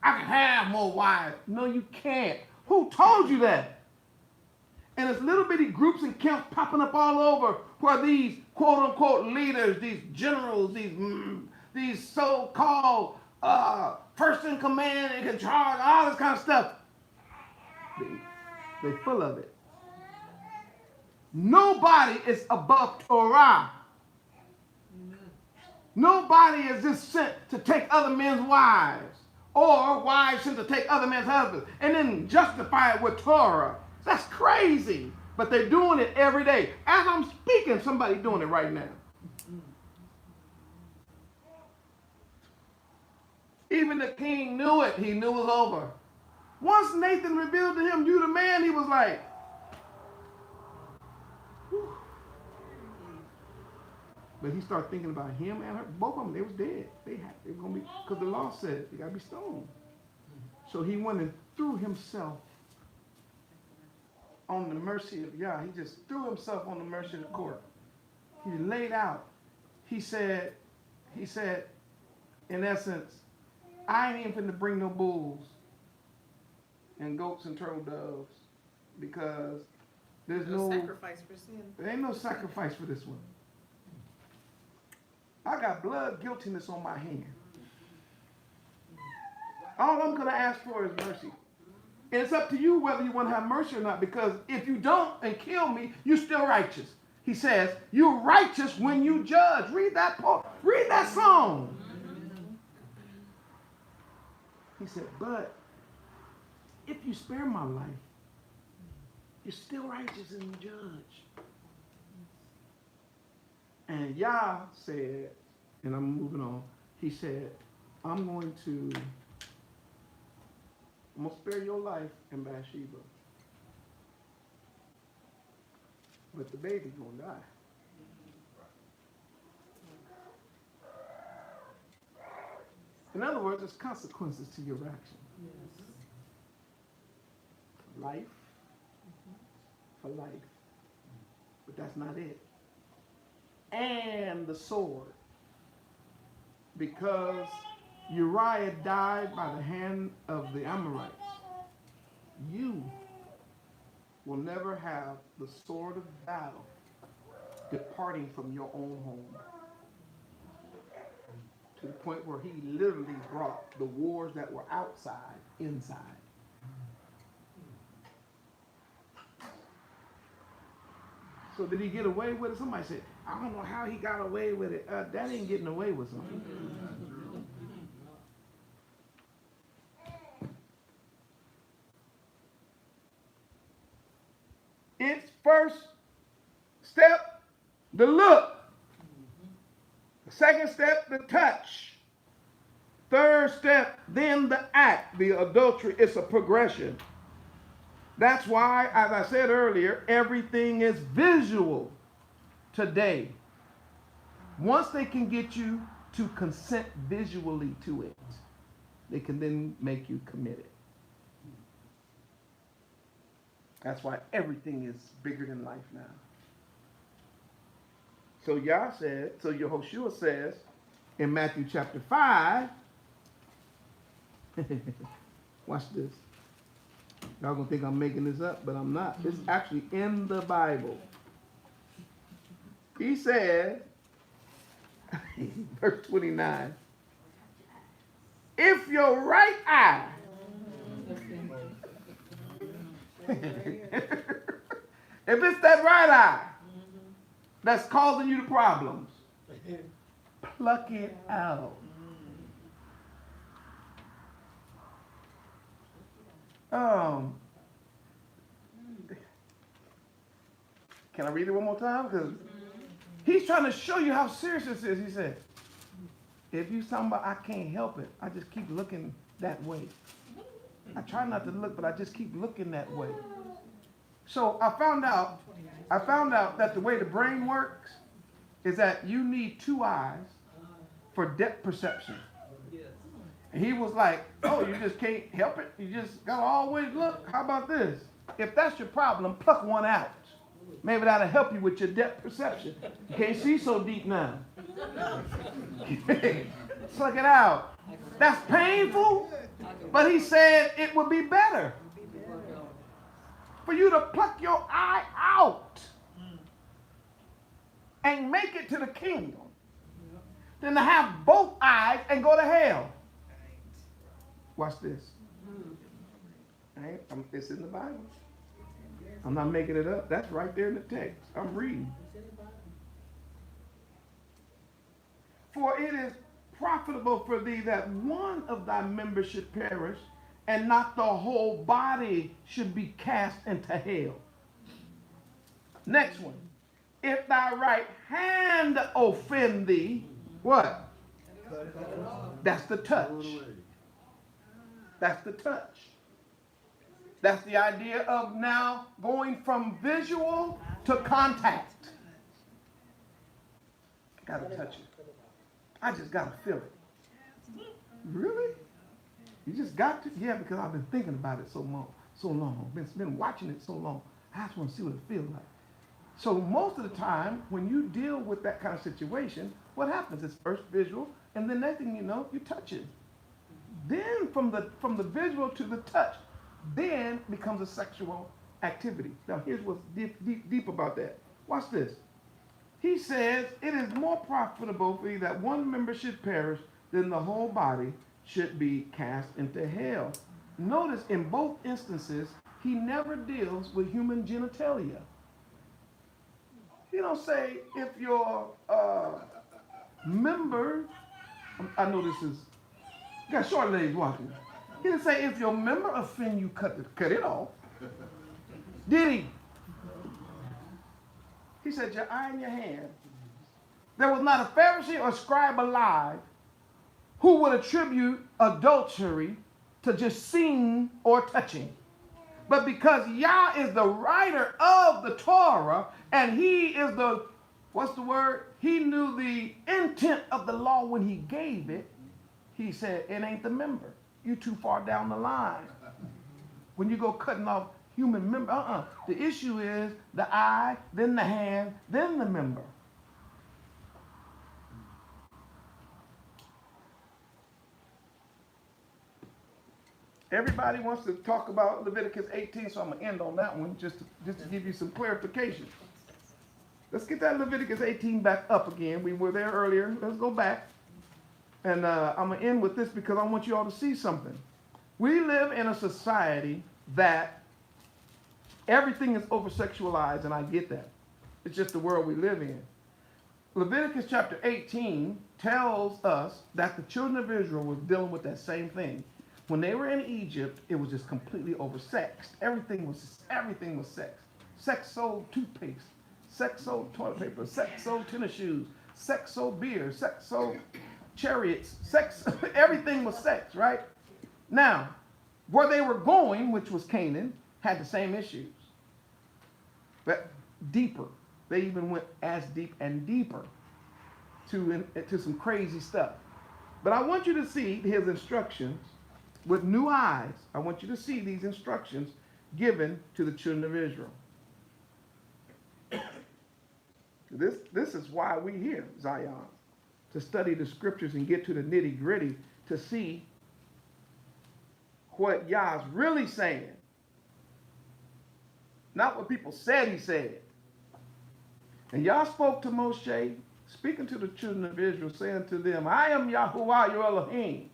I can have more wives. No, you can't. Who told you that? And there's little bitty groups and camps popping up all over where these quote unquote leaders, these generals, these so-called first in command and can charge, all this kind of stuff. They're full of it. Nobody is above Torah. Nobody is just sent to take other men's wives or wives sent to take other men's husbands and then justify it with Torah. That's crazy. But they're doing it every day. As I'm speaking, somebody's doing it right now. Even the king knew it. He knew it was over. Once Nathan revealed to him, you the man, he was like, whew. But he started thinking about him and her. Both of them, they was dead. They were going to be, because the law said they got to be stoned. So he went and threw himself on the mercy of Yah. He just threw himself on the mercy of the court. He laid out. He said, in essence, I ain't even finna bring no bulls and goats and turtle doves because there's no sacrifice for sin. There ain't no sacrifice for this one. I got blood guiltiness on my hand. All I'm gonna ask for is mercy. And it's up to you whether you want to have mercy or not, because if you don't and kill me, you're still righteous. He says, you're righteous when you judge. Read that poem. Read that song. He said, but if you spare my life, you're still righteous in the judge. And Yah said, and I'm moving on, he said, I'm going to spare your life in Bathsheba. But the baby's going to die. In other words, there's consequences to your action. Life for life. But that's not it. And the sword. Because Uriah died by the hand of the Amorites, you will never have the sword of battle departing from your own home. To the point where he literally brought the wars that were outside, inside. So did he get away with it? Somebody said, I don't know how he got away with it. That ain't getting away with something. It's first step, the look. The second step, the touch. Third step, then the act, the adultery. It's a progression. That's why, as I said earlier, everything is visual today. Once they can get you to consent visually to it, they can then make you commit it. That's why everything is bigger than life now. So Yah said, so Yehoshua says in Matthew chapter 5, watch this. Y'all gonna think I'm making this up, but I'm not. It's actually in the Bible. He said, verse 29, if your right eye, if it's that right eye that's causing you the problems, pluck it out. Can I read it one more time? Because he's trying to show you how serious this is. He said, if you talking about I can't help it, I just keep looking that way. I try not to look, but I just keep looking that way. So I found out that the way the brain works is that you need two eyes for depth perception. And he was like, oh, you just can't help it? You just gotta always look? How about this? If that's your problem, pluck one out. Maybe that'll help you with your depth perception. You can't see so deep now. Pluck it out. That's painful, but he said it would be better for you to pluck your eye out and make it to the kingdom than to have both eyes and go to hell. Watch this. It's in the Bible. I'm not making it up. That's right there in the text. I'm reading. For it is profitable for thee that one of thy members should perish, and not the whole body should be cast into hell. Next one. If thy right hand offend thee, what? That's the touch. That's the touch. That's the idea of now going from visual to contact. Gotta touch it. I just gotta feel it. Really? You just got to? Yeah, because I've been thinking about it so long. Been watching it so long. I just want to see what it feels like. So most of the time, when you deal with that kind of situation, what happens is first visual, and then next thing you know, you touch it. Then from the visual to the touch, then becomes a sexual activity. Now here's what's deep about that. Watch this. He says, it is more profitable for you that one member should perish than the whole body should be cast into hell. Notice in both instances, he never deals with human genitalia. He don't say if your member, I know this is, you got short legs walking. He didn't say if your member offend you, cut it off. Did he? He said your eye in your hand. There was not a Pharisee or scribe alive who would attribute adultery to just seeing or touching. But because Yah is the writer of the Torah, and he is the, what's the word? He knew the intent of the law when he gave it. He said, it ain't the member. You too far down the line. When you go cutting off human member, The issue is the eye, then the hand, then the member. Everybody wants to talk about Leviticus 18, so I'm going to end on that one just to give you some clarification. Let's get that Leviticus 18 back up again. We were there earlier. Let's go back. And I'm going to end with this because I want you all to see something. We live in a society that everything is over-sexualized, and I get that. It's just the world we live in. Leviticus chapter 18 tells us that the children of Israel was dealing with that same thing. When they were in Egypt, it was just completely oversexed. Everything was sex. Sex sold toothpaste. Sex sold toilet paper. Sex sold tennis shoes. Sex sold beer. Sex sold chariots. Sex, everything was sex, right? Now, where they were going, which was Canaan, had the same issues. But deeper. They even went as deep and deeper to some crazy stuff. But I want you to see his instructions with new eyes. I want you to see these instructions given to the children of Israel. This is why we here, Zion, to study the scriptures and get to the nitty-gritty to see what Yah's really saying. Not what people said he said. And Yah spoke to Moshe, speaking to the children of Israel, saying to them, I am Yahuwah your Elohim.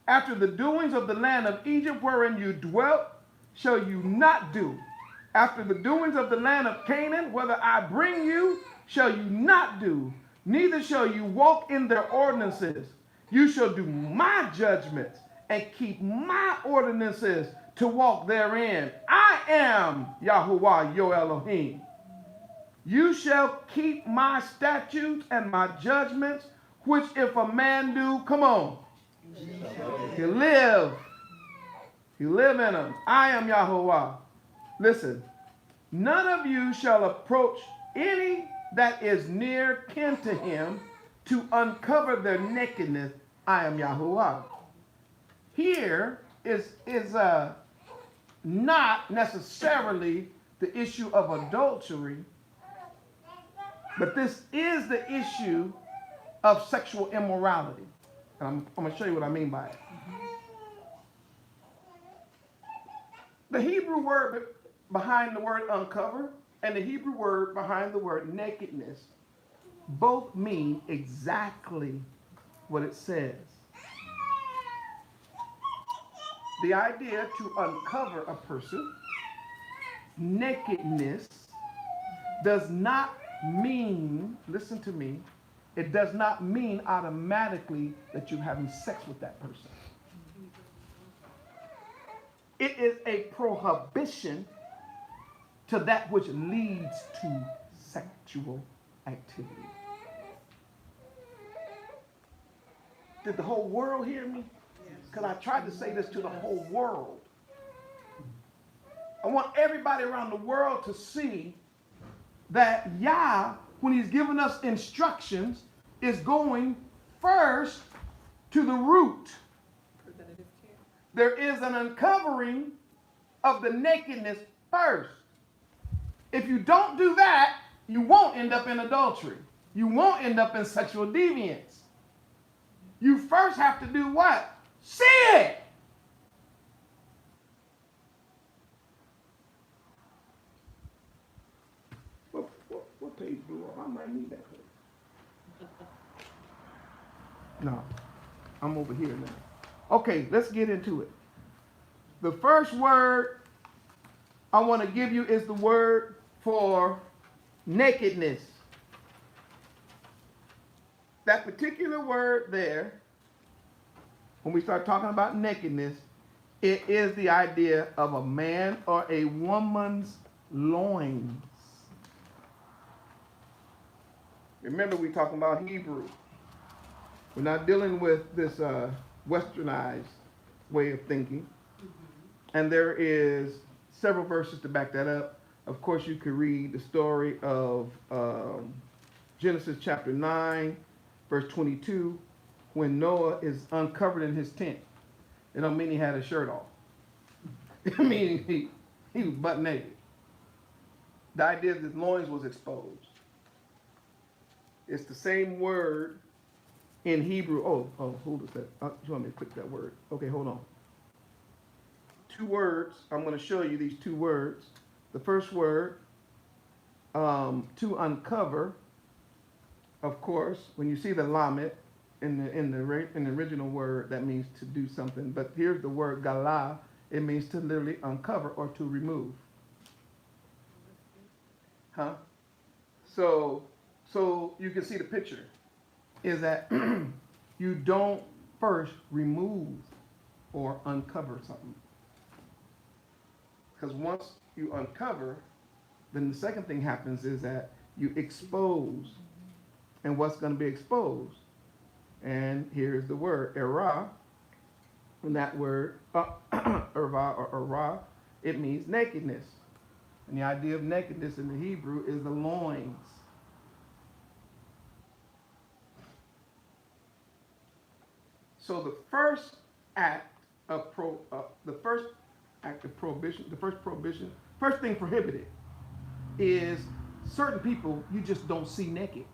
After the doings of the land of Egypt wherein you dwelt, shall you not do. After the doings of the land of Canaan, whether I bring you, shall you not do. Neither shall you walk in their ordinances. You shall do my judgments and keep my ordinances to walk therein. I am Yahuwah, your Elohim. You shall keep my statutes and my judgments, which if a man do, come on, he'll live. He'll live in them. I am Yahuwah. Listen, none of you shall approach any that is near kin to him to uncover their nakedness. I am Yahuwah. Here is not necessarily the issue of adultery, but this is the issue of sexual immorality. And I'm going to show you what I mean by it. The Hebrew word behind the word uncover and the Hebrew word behind the word nakedness both mean exactly what it says. The idea to uncover a person, nakedness, does not mean, listen to me, it does not mean automatically that you're having sex with that person. It is a prohibition to that which leads to sexual activity. Did the whole world hear me? Because I tried to say this to the whole world. I want everybody around the world to see that Yah, when he's giving us instructions, is going first to the root. There is an uncovering of the nakedness first. If you don't do that, you won't end up in adultery. You won't end up in sexual deviance. You first have to do what? See it. What page blew up? I might need that page. No, I'm over here now. Okay, let's get into it. The first word I want to give you is the word for nakedness. That particular word there, when we start talking about nakedness, it is the idea of a man or a woman's loins. Remember, we're talking about Hebrew. We're not dealing with this westernized way of thinking. And there is several verses to back that up. Of course, you could read the story of Genesis chapter 9, verse 22, when Noah is uncovered in his tent. It don't mean he had a shirt off. It means he was butt naked. The idea that his loins was exposed. It's the same word in Hebrew. Oh, hold on a second. You want me to click that word? Okay, hold on. Two words. I'm going to show you these two words. The first word, to uncover. Of course, when you see the lamed in the original word, that means to do something. But here's the word galah. It means to literally uncover or to remove. Huh? So you can see the picture. Is that you don't first remove or uncover something. Because once you uncover, then the second thing happens is that you expose. And what's going to be exposed? And here's the word, erah. And that word, erva or erah, it means nakedness. And the idea of nakedness in the Hebrew is the loins. So the first act of prohibition, first thing prohibited is certain people you just don't see naked.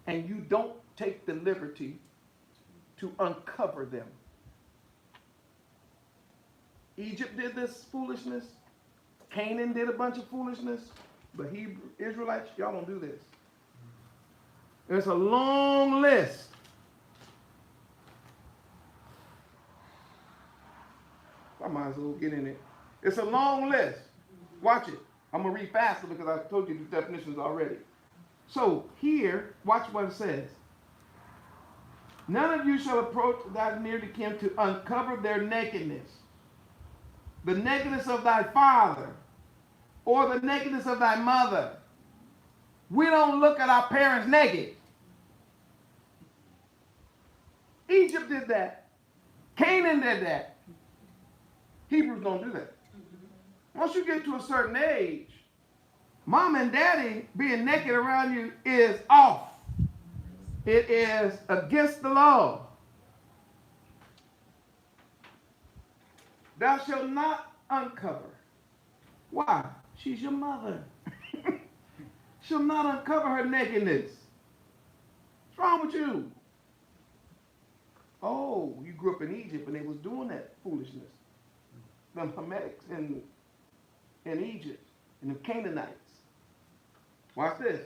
And you don't take the liberty to uncover them. Egypt did this foolishness. Canaan did a bunch of foolishness. But Israelites, y'all don't do this. There's a long list. I might as well get in it. It's a long list. Watch it. I'm going to read faster because I told you the definitions already. So here, watch what it says. None of you shall approach that near to kin to uncover their nakedness. the nakedness of thy father or the nakedness of thy mother. We don't look at our parents naked. Egypt did that. Canaan did that. Hebrews don't do that. Once you get to a certain age, mom and daddy being naked around you is off. It is against the law. Thou shalt not uncover. Why? She's your mother. She'll not uncover her nakedness. What's wrong with you? Oh, you grew up in Egypt and they was doing that foolishness. The Hamites in Egypt and the Canaanites. Watch this.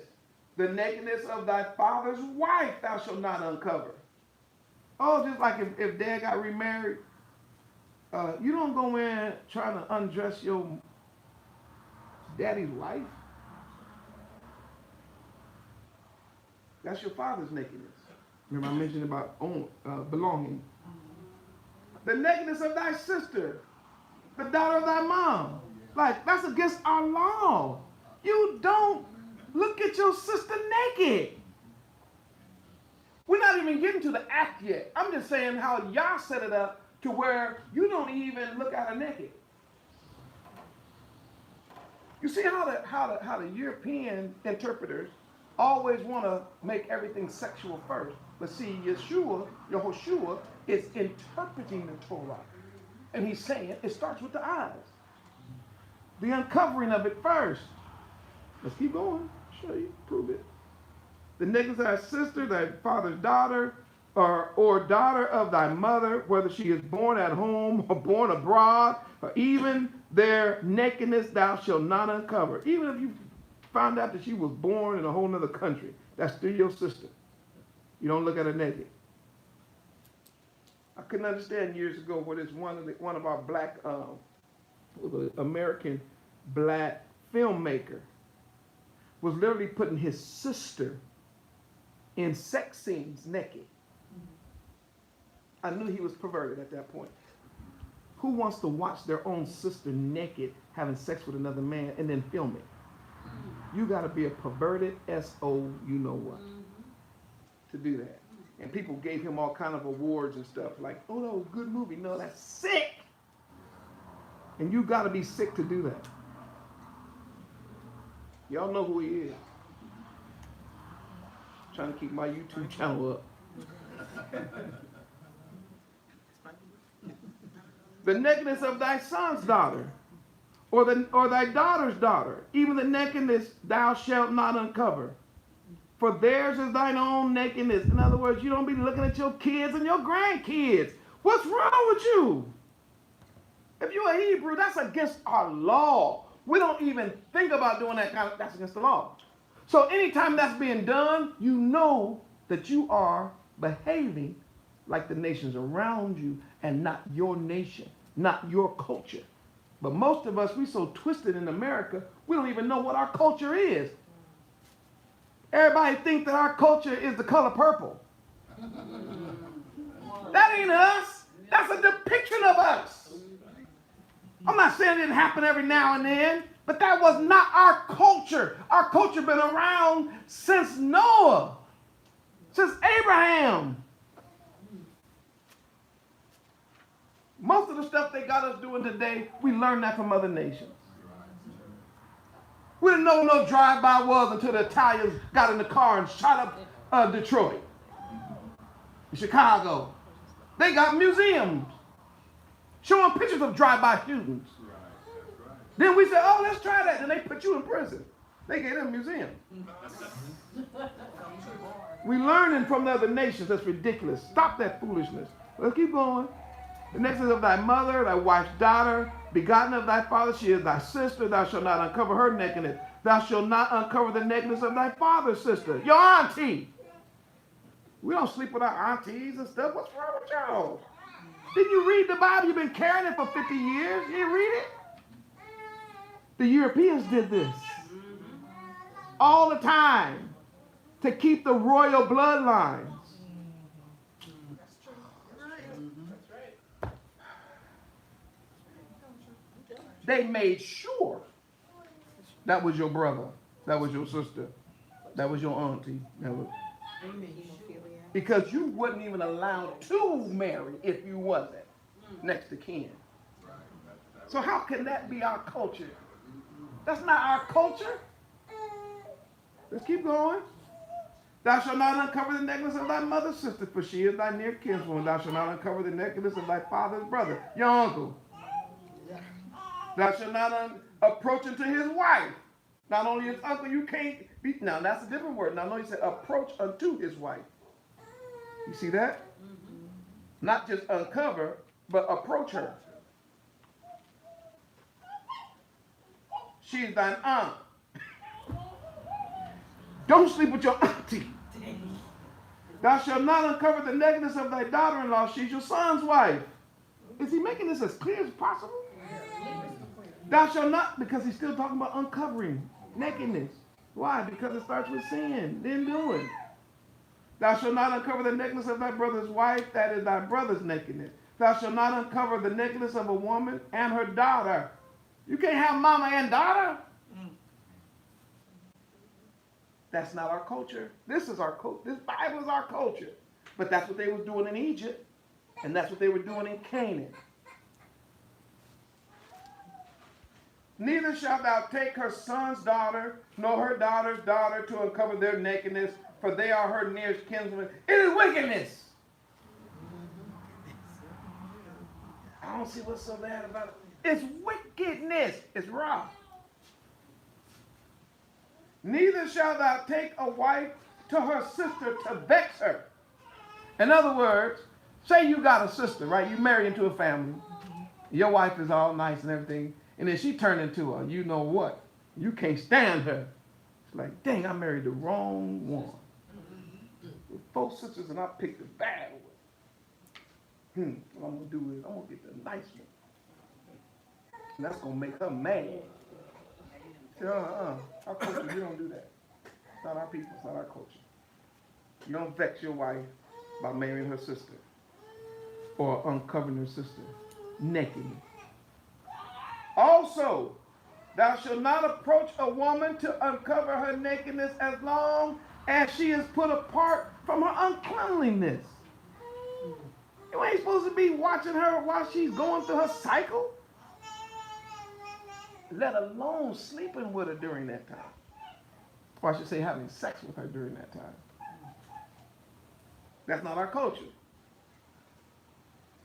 The nakedness of thy father's wife thou shalt not uncover. Oh, just like if dad got remarried, you don't go in trying to undress your daddy's wife. That's your father's nakedness. Remember I mentioned about belonging. The nakedness of thy sister, the daughter of thy mom. Like, that's against our law. You don't look at your sister naked. We're not even getting to the act yet. I'm just saying how y'all set it up to where you don't even look at her naked. You see how the European interpreters always want to make everything sexual first. But see, Yehoshua is interpreting the Torah. And he's saying it starts with the eyes. The uncovering of it first. Let's keep going. Show you, prove it. The nakedness of thy sister, thy father's daughter, or daughter of thy mother, whether she is born at home or born abroad, or even their nakedness thou shalt not uncover. Even if you found out that she was born in a whole other country, that's still your sister. You don't look at her naked. I couldn't understand years ago where this one of our black American black filmmaker was literally putting his sister in sex scenes naked. I knew he was perverted at that point. Who wants to watch their own sister naked having sex with another man and then film it? You got to be a perverted S.O. you know what to do that. And people gave him all kind of awards and stuff like, oh, that was a good movie. No, that's sick. And you got to be sick to do that. Y'all know who he is. Trying to keep my YouTube channel up. The nakedness of thy son's daughter, or thy daughter's daughter, even the nakedness thou shalt not uncover. For theirs is thine own nakedness. In other words, you don't be looking at your kids and your grandkids. What's wrong with you? If you're a Hebrew, that's against our law. We don't even think about doing that kind of, that's against the law. So anytime that's being done, you know that you are behaving like the nations around you and not your nation, not your culture. But most of us, we so twisted in America, we don't even know what our culture is. Everybody thinks that our culture is the color purple. That ain't us. That's a depiction of us. I'm not saying it didn't happen every now and then, but that was not our culture. Our culture been around since Noah, since Abraham. Most of the stuff they got us doing today, we learned that from other nations. We didn't know what no drive-by was until the Italians got in the car and shot up Detroit, Chicago. They got museums showing pictures of drive-by shootings. Then we said, oh, let's try that. Then they put you in prison. They gave them a museum. We learning from the other nations. That's ridiculous. Stop that foolishness. Let's keep going. The next is of thy mother, thy wife's daughter, begotten of thy father, she is thy sister. Thou shalt not uncover her nakedness. Thou shalt not uncover the nakedness of thy father's sister, your auntie. We don't sleep with our aunties and stuff. What's wrong with y'all? Didn't you read the Bible? You've been carrying it for 50 years. You didn't read it? The Europeans did this all the time to keep the royal bloodlines. They made sure that was your brother, that was your sister, that was your auntie. That was, because you wasn't even allowed to marry if you wasn't next to kin. So how can that be our culture? That's not our culture. Let's keep going. Thou shalt not uncover the necklace of thy mother's sister, for she is thy near kinswoman. Thou shalt not uncover the necklace of thy father's brother, your uncle. Thou shalt not approach unto his wife. Not only his uncle, you can't be. Now that's a different word. Now, no, he said approach unto his wife. You see that? Not just uncover, but approach her. She is thine aunt. Don't sleep with your auntie. Thou shalt not uncover the nakedness of thy daughter-in-law. She's your son's wife. Is he making this as clear as possible? Thou shalt not, because he's still talking about uncovering nakedness. Why? Because it starts with sin, then doing. Thou shalt not uncover the nakedness of thy brother's wife, that is thy brother's nakedness. Thou shalt not uncover the nakedness of a woman and her daughter. You can't have mama and daughter. That's not our culture. This is our culture. This Bible is our culture. But that's what they was doing in Egypt. And that's what they were doing in Canaan. Neither shalt thou take her son's daughter, nor her daughter's daughter, to uncover their nakedness, for they are her nearest kinsmen. It is wickedness. I don't see what's so bad about it. It's wickedness. It's wrong. Neither shalt thou take a wife to her sister to vex her. In other words, say you got a sister, right? You marry into a family. Your wife is all nice and everything. And then she turned into a, you know what? You can't stand her. It's like, dang, I married the wrong one. With 4 sisters and I picked the bad one. What I'm going to do is I'm going to get the nice one. And that's going to make her mad. Say, our culture, we don't do that. It's not our people. It's not our culture. You don't vex your wife by marrying her sister or uncovering her sister naked. Also, thou shalt not approach a woman to uncover her nakedness as long as she is put apart from her uncleanliness. You ain't supposed to be watching her while she's going through her cycle, let alone sleeping with her during that time. Or I should say having sex with her during that time. That's not our culture.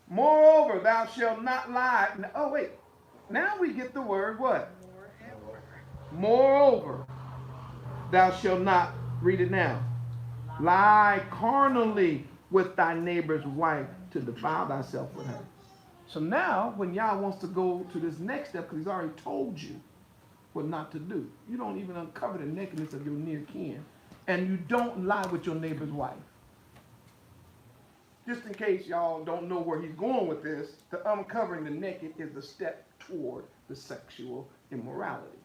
Moreover, thou shalt not lie. Oh, wait. Now we get the word what? Moreover, thou shalt not, read it now, lie carnally with thy neighbor's wife to defile thyself with her. So now, when Yah wants to go to this next step, because he's already told you what not to do, you don't even uncover the nakedness of your near kin, and you don't lie with your neighbor's wife. Just in case y'all don't know where he's going with this, the uncovering the naked is the step toward the sexual immorality.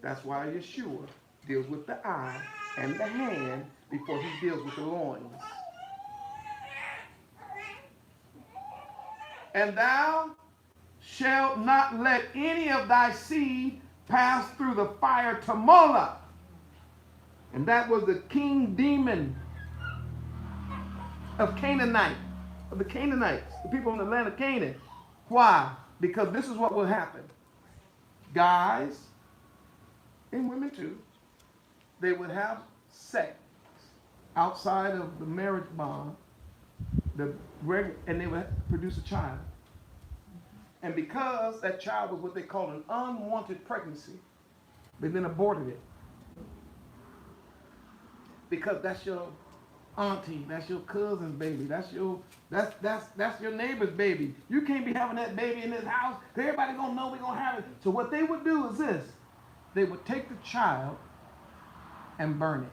That's why Yeshua deals with the eye and the hand before he deals with the loins. And thou shalt not let any of thy seed pass through the fire to Moloch. And that was the king demon of the Canaanites, the people in the land of Canaan. Why? Because this is what will happen. Guys, and women too, they would have sex outside of the marriage bond, and they would produce a child. And because that child was what they call an unwanted pregnancy, they then aborted it. Because that's your auntie, that's your cousin's baby, that's your neighbor's baby. You can't be having that baby in this house because everybody gonna know we're gonna have it. So what they would do is this: they would take the child and burn it.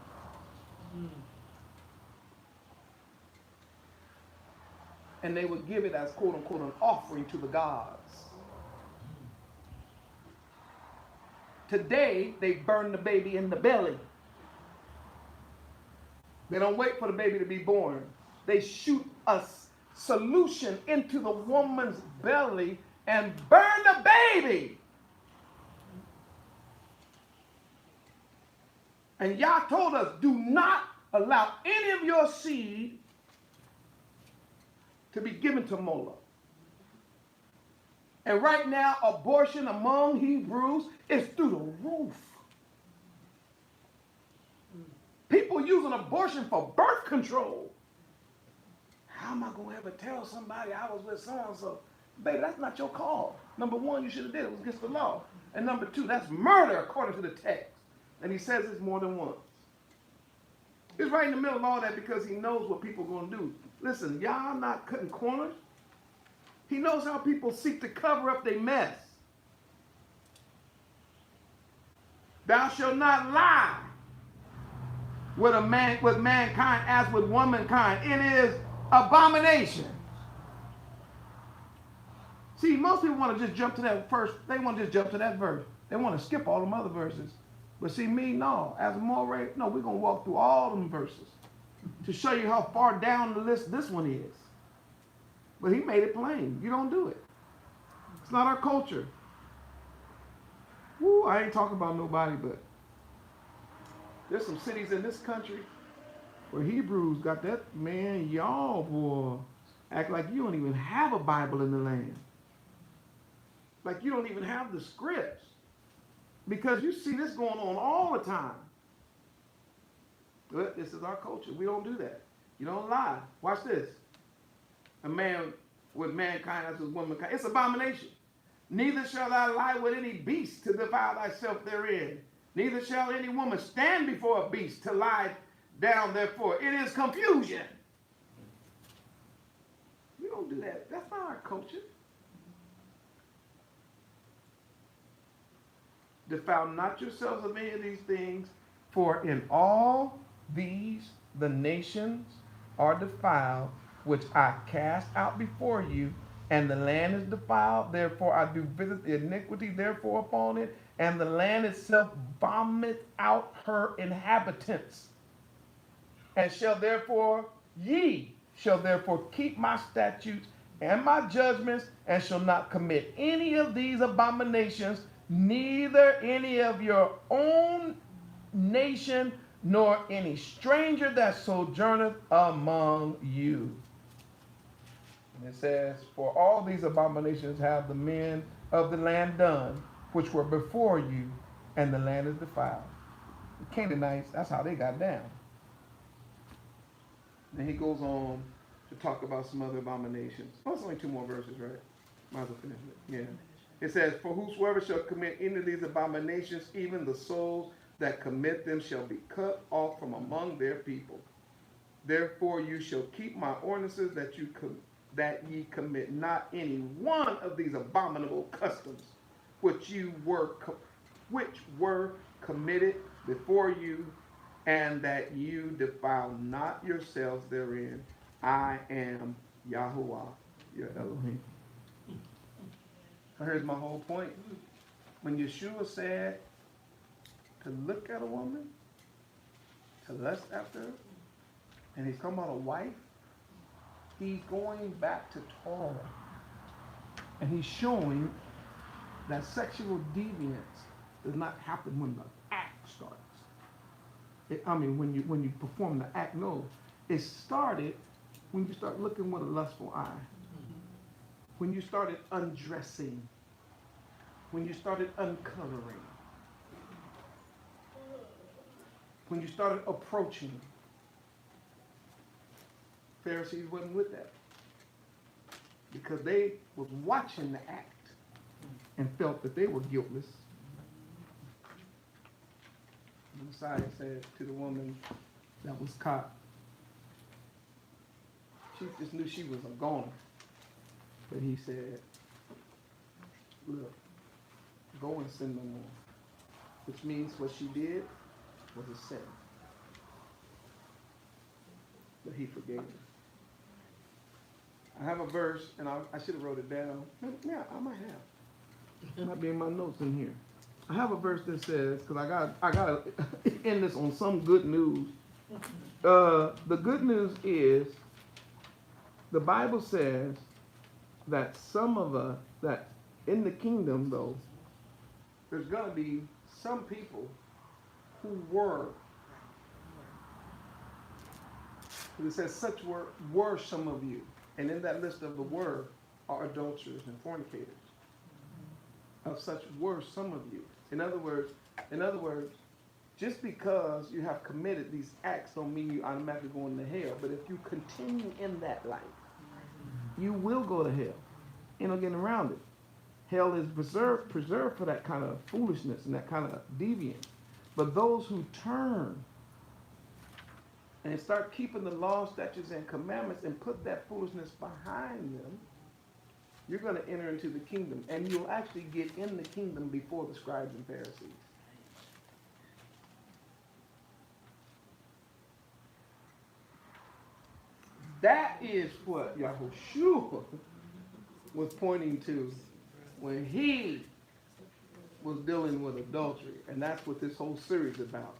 And they would give it as quote unquote an offering to the gods. Today they burn the baby in the belly. They don't wait for the baby to be born. They shoot a solution into the woman's belly and burn the baby And Yah told us, do not allow any of your seed to be given to Moloch. And right now, abortion among Hebrews is through the roof. People using abortion for birth control. How am I going to ever tell somebody I was with so-and-so? Baby, that's not your call. Number one, you should have did it. It was against the law. And number two, that's murder according to the text. And he says it's more than once. He's right in the middle of all that because he knows what people are going to do. Listen, y'all not cutting corners. He knows how people seek to cover up their mess. Thou shalt not lie with mankind as with womankind. It is abomination. See, most people want to just jump to that first. They want to just jump to that verse. They want to skip all them other verses. But see, me, no. As a moral, no, we're going to walk through all them verses to show you how far down the list this one is. But he made it plain. You don't do it. It's not our culture. Woo, I ain't talking about nobody, but there's some cities in this country where Hebrews got that, man, y'all, boy, act like you don't even have a Bible in the land. Like you don't even have the scripts. Because you see this going on all the time. But this is our culture. We don't do that. You don't lie. Watch this. A man with mankind as with womankind. It's abomination. Neither shall thou lie with any beast to defile thyself therein. Neither shall any woman stand before a beast to lie down therefore. It is confusion. We don't do that. That's not our culture. Defile not yourselves of any of these things, for in all these the nations are defiled, which I cast out before you, and the land is defiled. Therefore I do visit the iniquity therefore upon it, and the land itself vomit out her inhabitants. And ye shall therefore keep my statutes and my judgments, and shall not commit any of these abominations, neither any of your own nation, nor any stranger that sojourneth among you. And it says, for all these abominations have the men of the land done, which were before you, and the land is defiled. The Canaanites, that's how they got down. Then he goes on to talk about some other abominations. Oh, it's only 2 more verses, right? Might as well finish it. Yeah. It says, for whosoever shall commit any of these abominations, even the souls that commit them shall be cut off from among their people. Therefore you shall keep my ordinances, that ye commit not any one of these abominable customs which were committed before you, and that you defile not yourselves therein. I am Yahuwah, your Elohim. Here's my whole point. When Yeshua said to look at a woman, to lust after her, and he's talking about a wife, he's going back to Torah. And he's showing that sexual deviance does not happen when the act starts. When you perform the act, no. It started when you start looking with a lustful eye. When you started undressing. When you started uncovering. When you started approaching. Pharisees wasn't with that. Because they was watching the act and felt that they were guiltless. And Messiah said to the woman that was caught, she just knew she was a goner. But he said, look, go and sin no more. Which means what she did was a sin. But he forgave her. I have a verse, and I should have wrote it down. Yeah, I might have. It might be in my notes in here. I have a verse that says, because I got to end this on some good news. The good news is, the Bible says that some of us, that in the kingdom, though, there's going to be some people who were It says, such were some of you. And in that list of the were are adulterers and fornicators. Of such were some of you. In other words, just because you have committed these acts don't mean you automatically going to hell. But if you continue in that life, you will go to hell. Ain't no getting around it. Hell is preserved for that kind of foolishness and that kind of deviance. But those who turn and start keeping the law, statutes, and commandments and put that foolishness behind them, you're going to enter into the kingdom. And you'll actually get in the kingdom before the scribes and Pharisees. That is what Yahushua was pointing to when he was dealing with adultery. And that's what this whole series is about.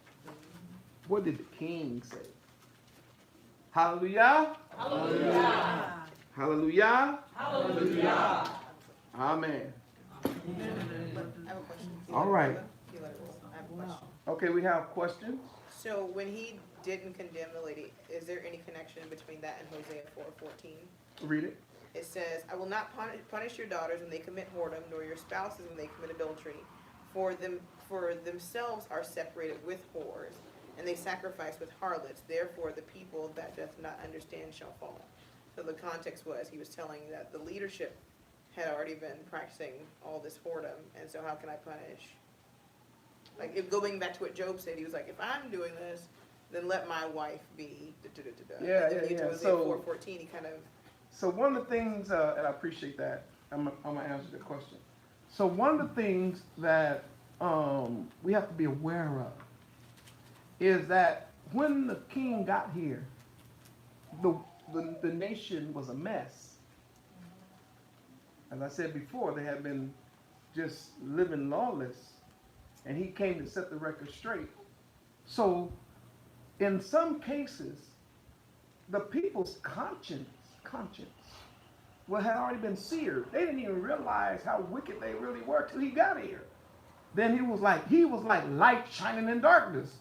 What did the king say? Hallelujah. Hallelujah. Hallelujah. Hallelujah. Amen. I have a question. All right. You let it roll. I have a question. Okay, we have questions. So when he didn't condemn the lady, is there any connection between that and Hosea 4:14? Read it. It says, I will not punish your daughters when they commit whoredom, nor your spouses when they commit adultery. For themselves are separated with whores, and they sacrifice with harlots. Therefore the people that doth not understand shall fall. So the context was, he was telling that the leadership had already been practicing all this whoredom, and so how can I punish? Like, if going back to what Job said, he was like, if I'm doing this, then let my wife be. Yeah, and then yeah. Hosea 4:14, he kind of. So one of the things, and I appreciate that, I'm gonna answer the question. So one of the things that we have to be aware of is that when the king got here, the nation was a mess. As I said before, they had been just living lawless, and he came to set the record straight. So in some cases, the people's conscience had already been seared. They didn't even realize how wicked they really were till he got here. Then he was like light shining in darkness,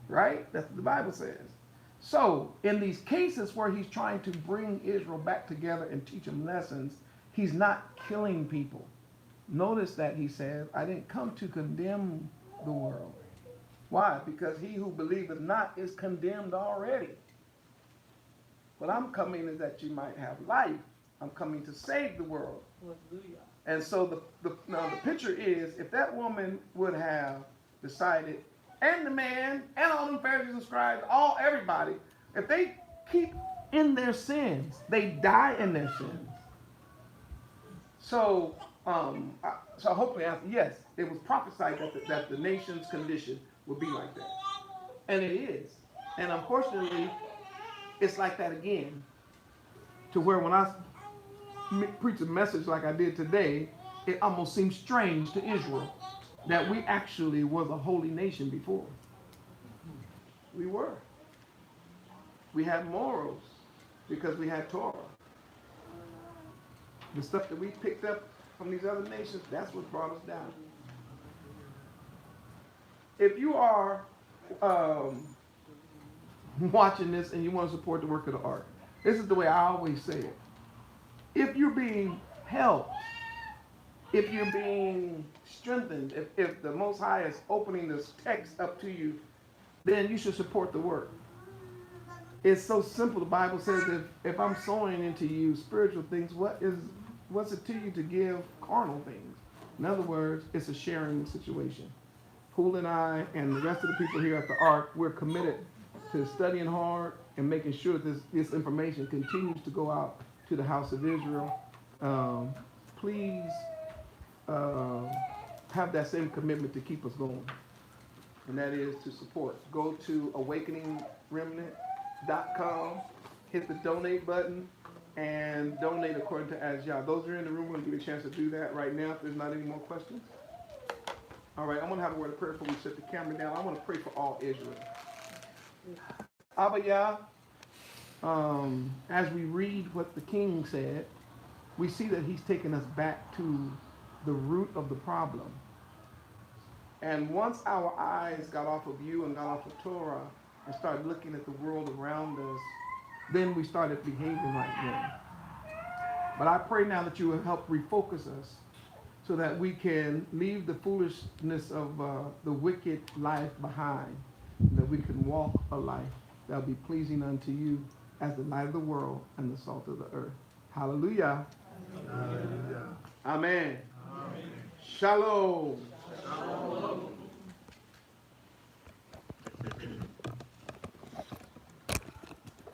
right? That's what the Bible says. So in these cases where he's trying to bring Israel back together and teach them lessons, he's not killing people. Notice that he says, I didn't come to condemn the world. Why? Because he who believeth not is condemned already. What I'm coming is that you might have life. I'm coming to save the world. Hallelujah. And so now the picture is, if that woman would have decided, and the man, and all them Pharisees and scribes, everybody, if they keep in their sins, they die in their sins. So, so hopefully, yes, it was prophesied that the nation's condition would be like that, and it is. And unfortunately, it's like that again. To where when I preach a message like I did today, it almost seems strange to Israel that we actually was a holy nation before. We were. We had morals because we had Torah. The stuff that we picked up from these other nations, that's what brought us down. If you are watching this and you want to support the work of the ark, this is the way I always say it. If you're being helped, if you're being strengthened, if the Most High is opening this text up to you, then you should support the work. It's so simple. The Bible says if I'm sowing into you spiritual things, what's it to you to give carnal things? In other words, it's a sharing situation. Poole and I and the rest of the people here at the Ark, we're committed to studying hard and making sure that this information continues to go out to the house of Israel. Please have that same commitment to keep us going. And that is to support. Go to awakeningremnant.com, hit the donate button, and donate according to as Yah. Those who are in the room, we're going to give you a chance to do that right now if there's not any more questions. All right, I'm going to have a word of prayer before we shut the camera down. I want to pray for all Israel. Abba Yah, as we read what the king said, we see that he's taken us back to the root of the problem. And once our eyes got off of you and got off of Torah and started looking at the world around us, then we started behaving like men. But I pray now that you will help refocus us so that we can leave the foolishness of the wicked life behind, and that we can walk a life that will be pleasing unto you as the light of the world and the salt of the earth. Hallelujah. Hallelujah. Amen. Shalom.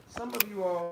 Some of you all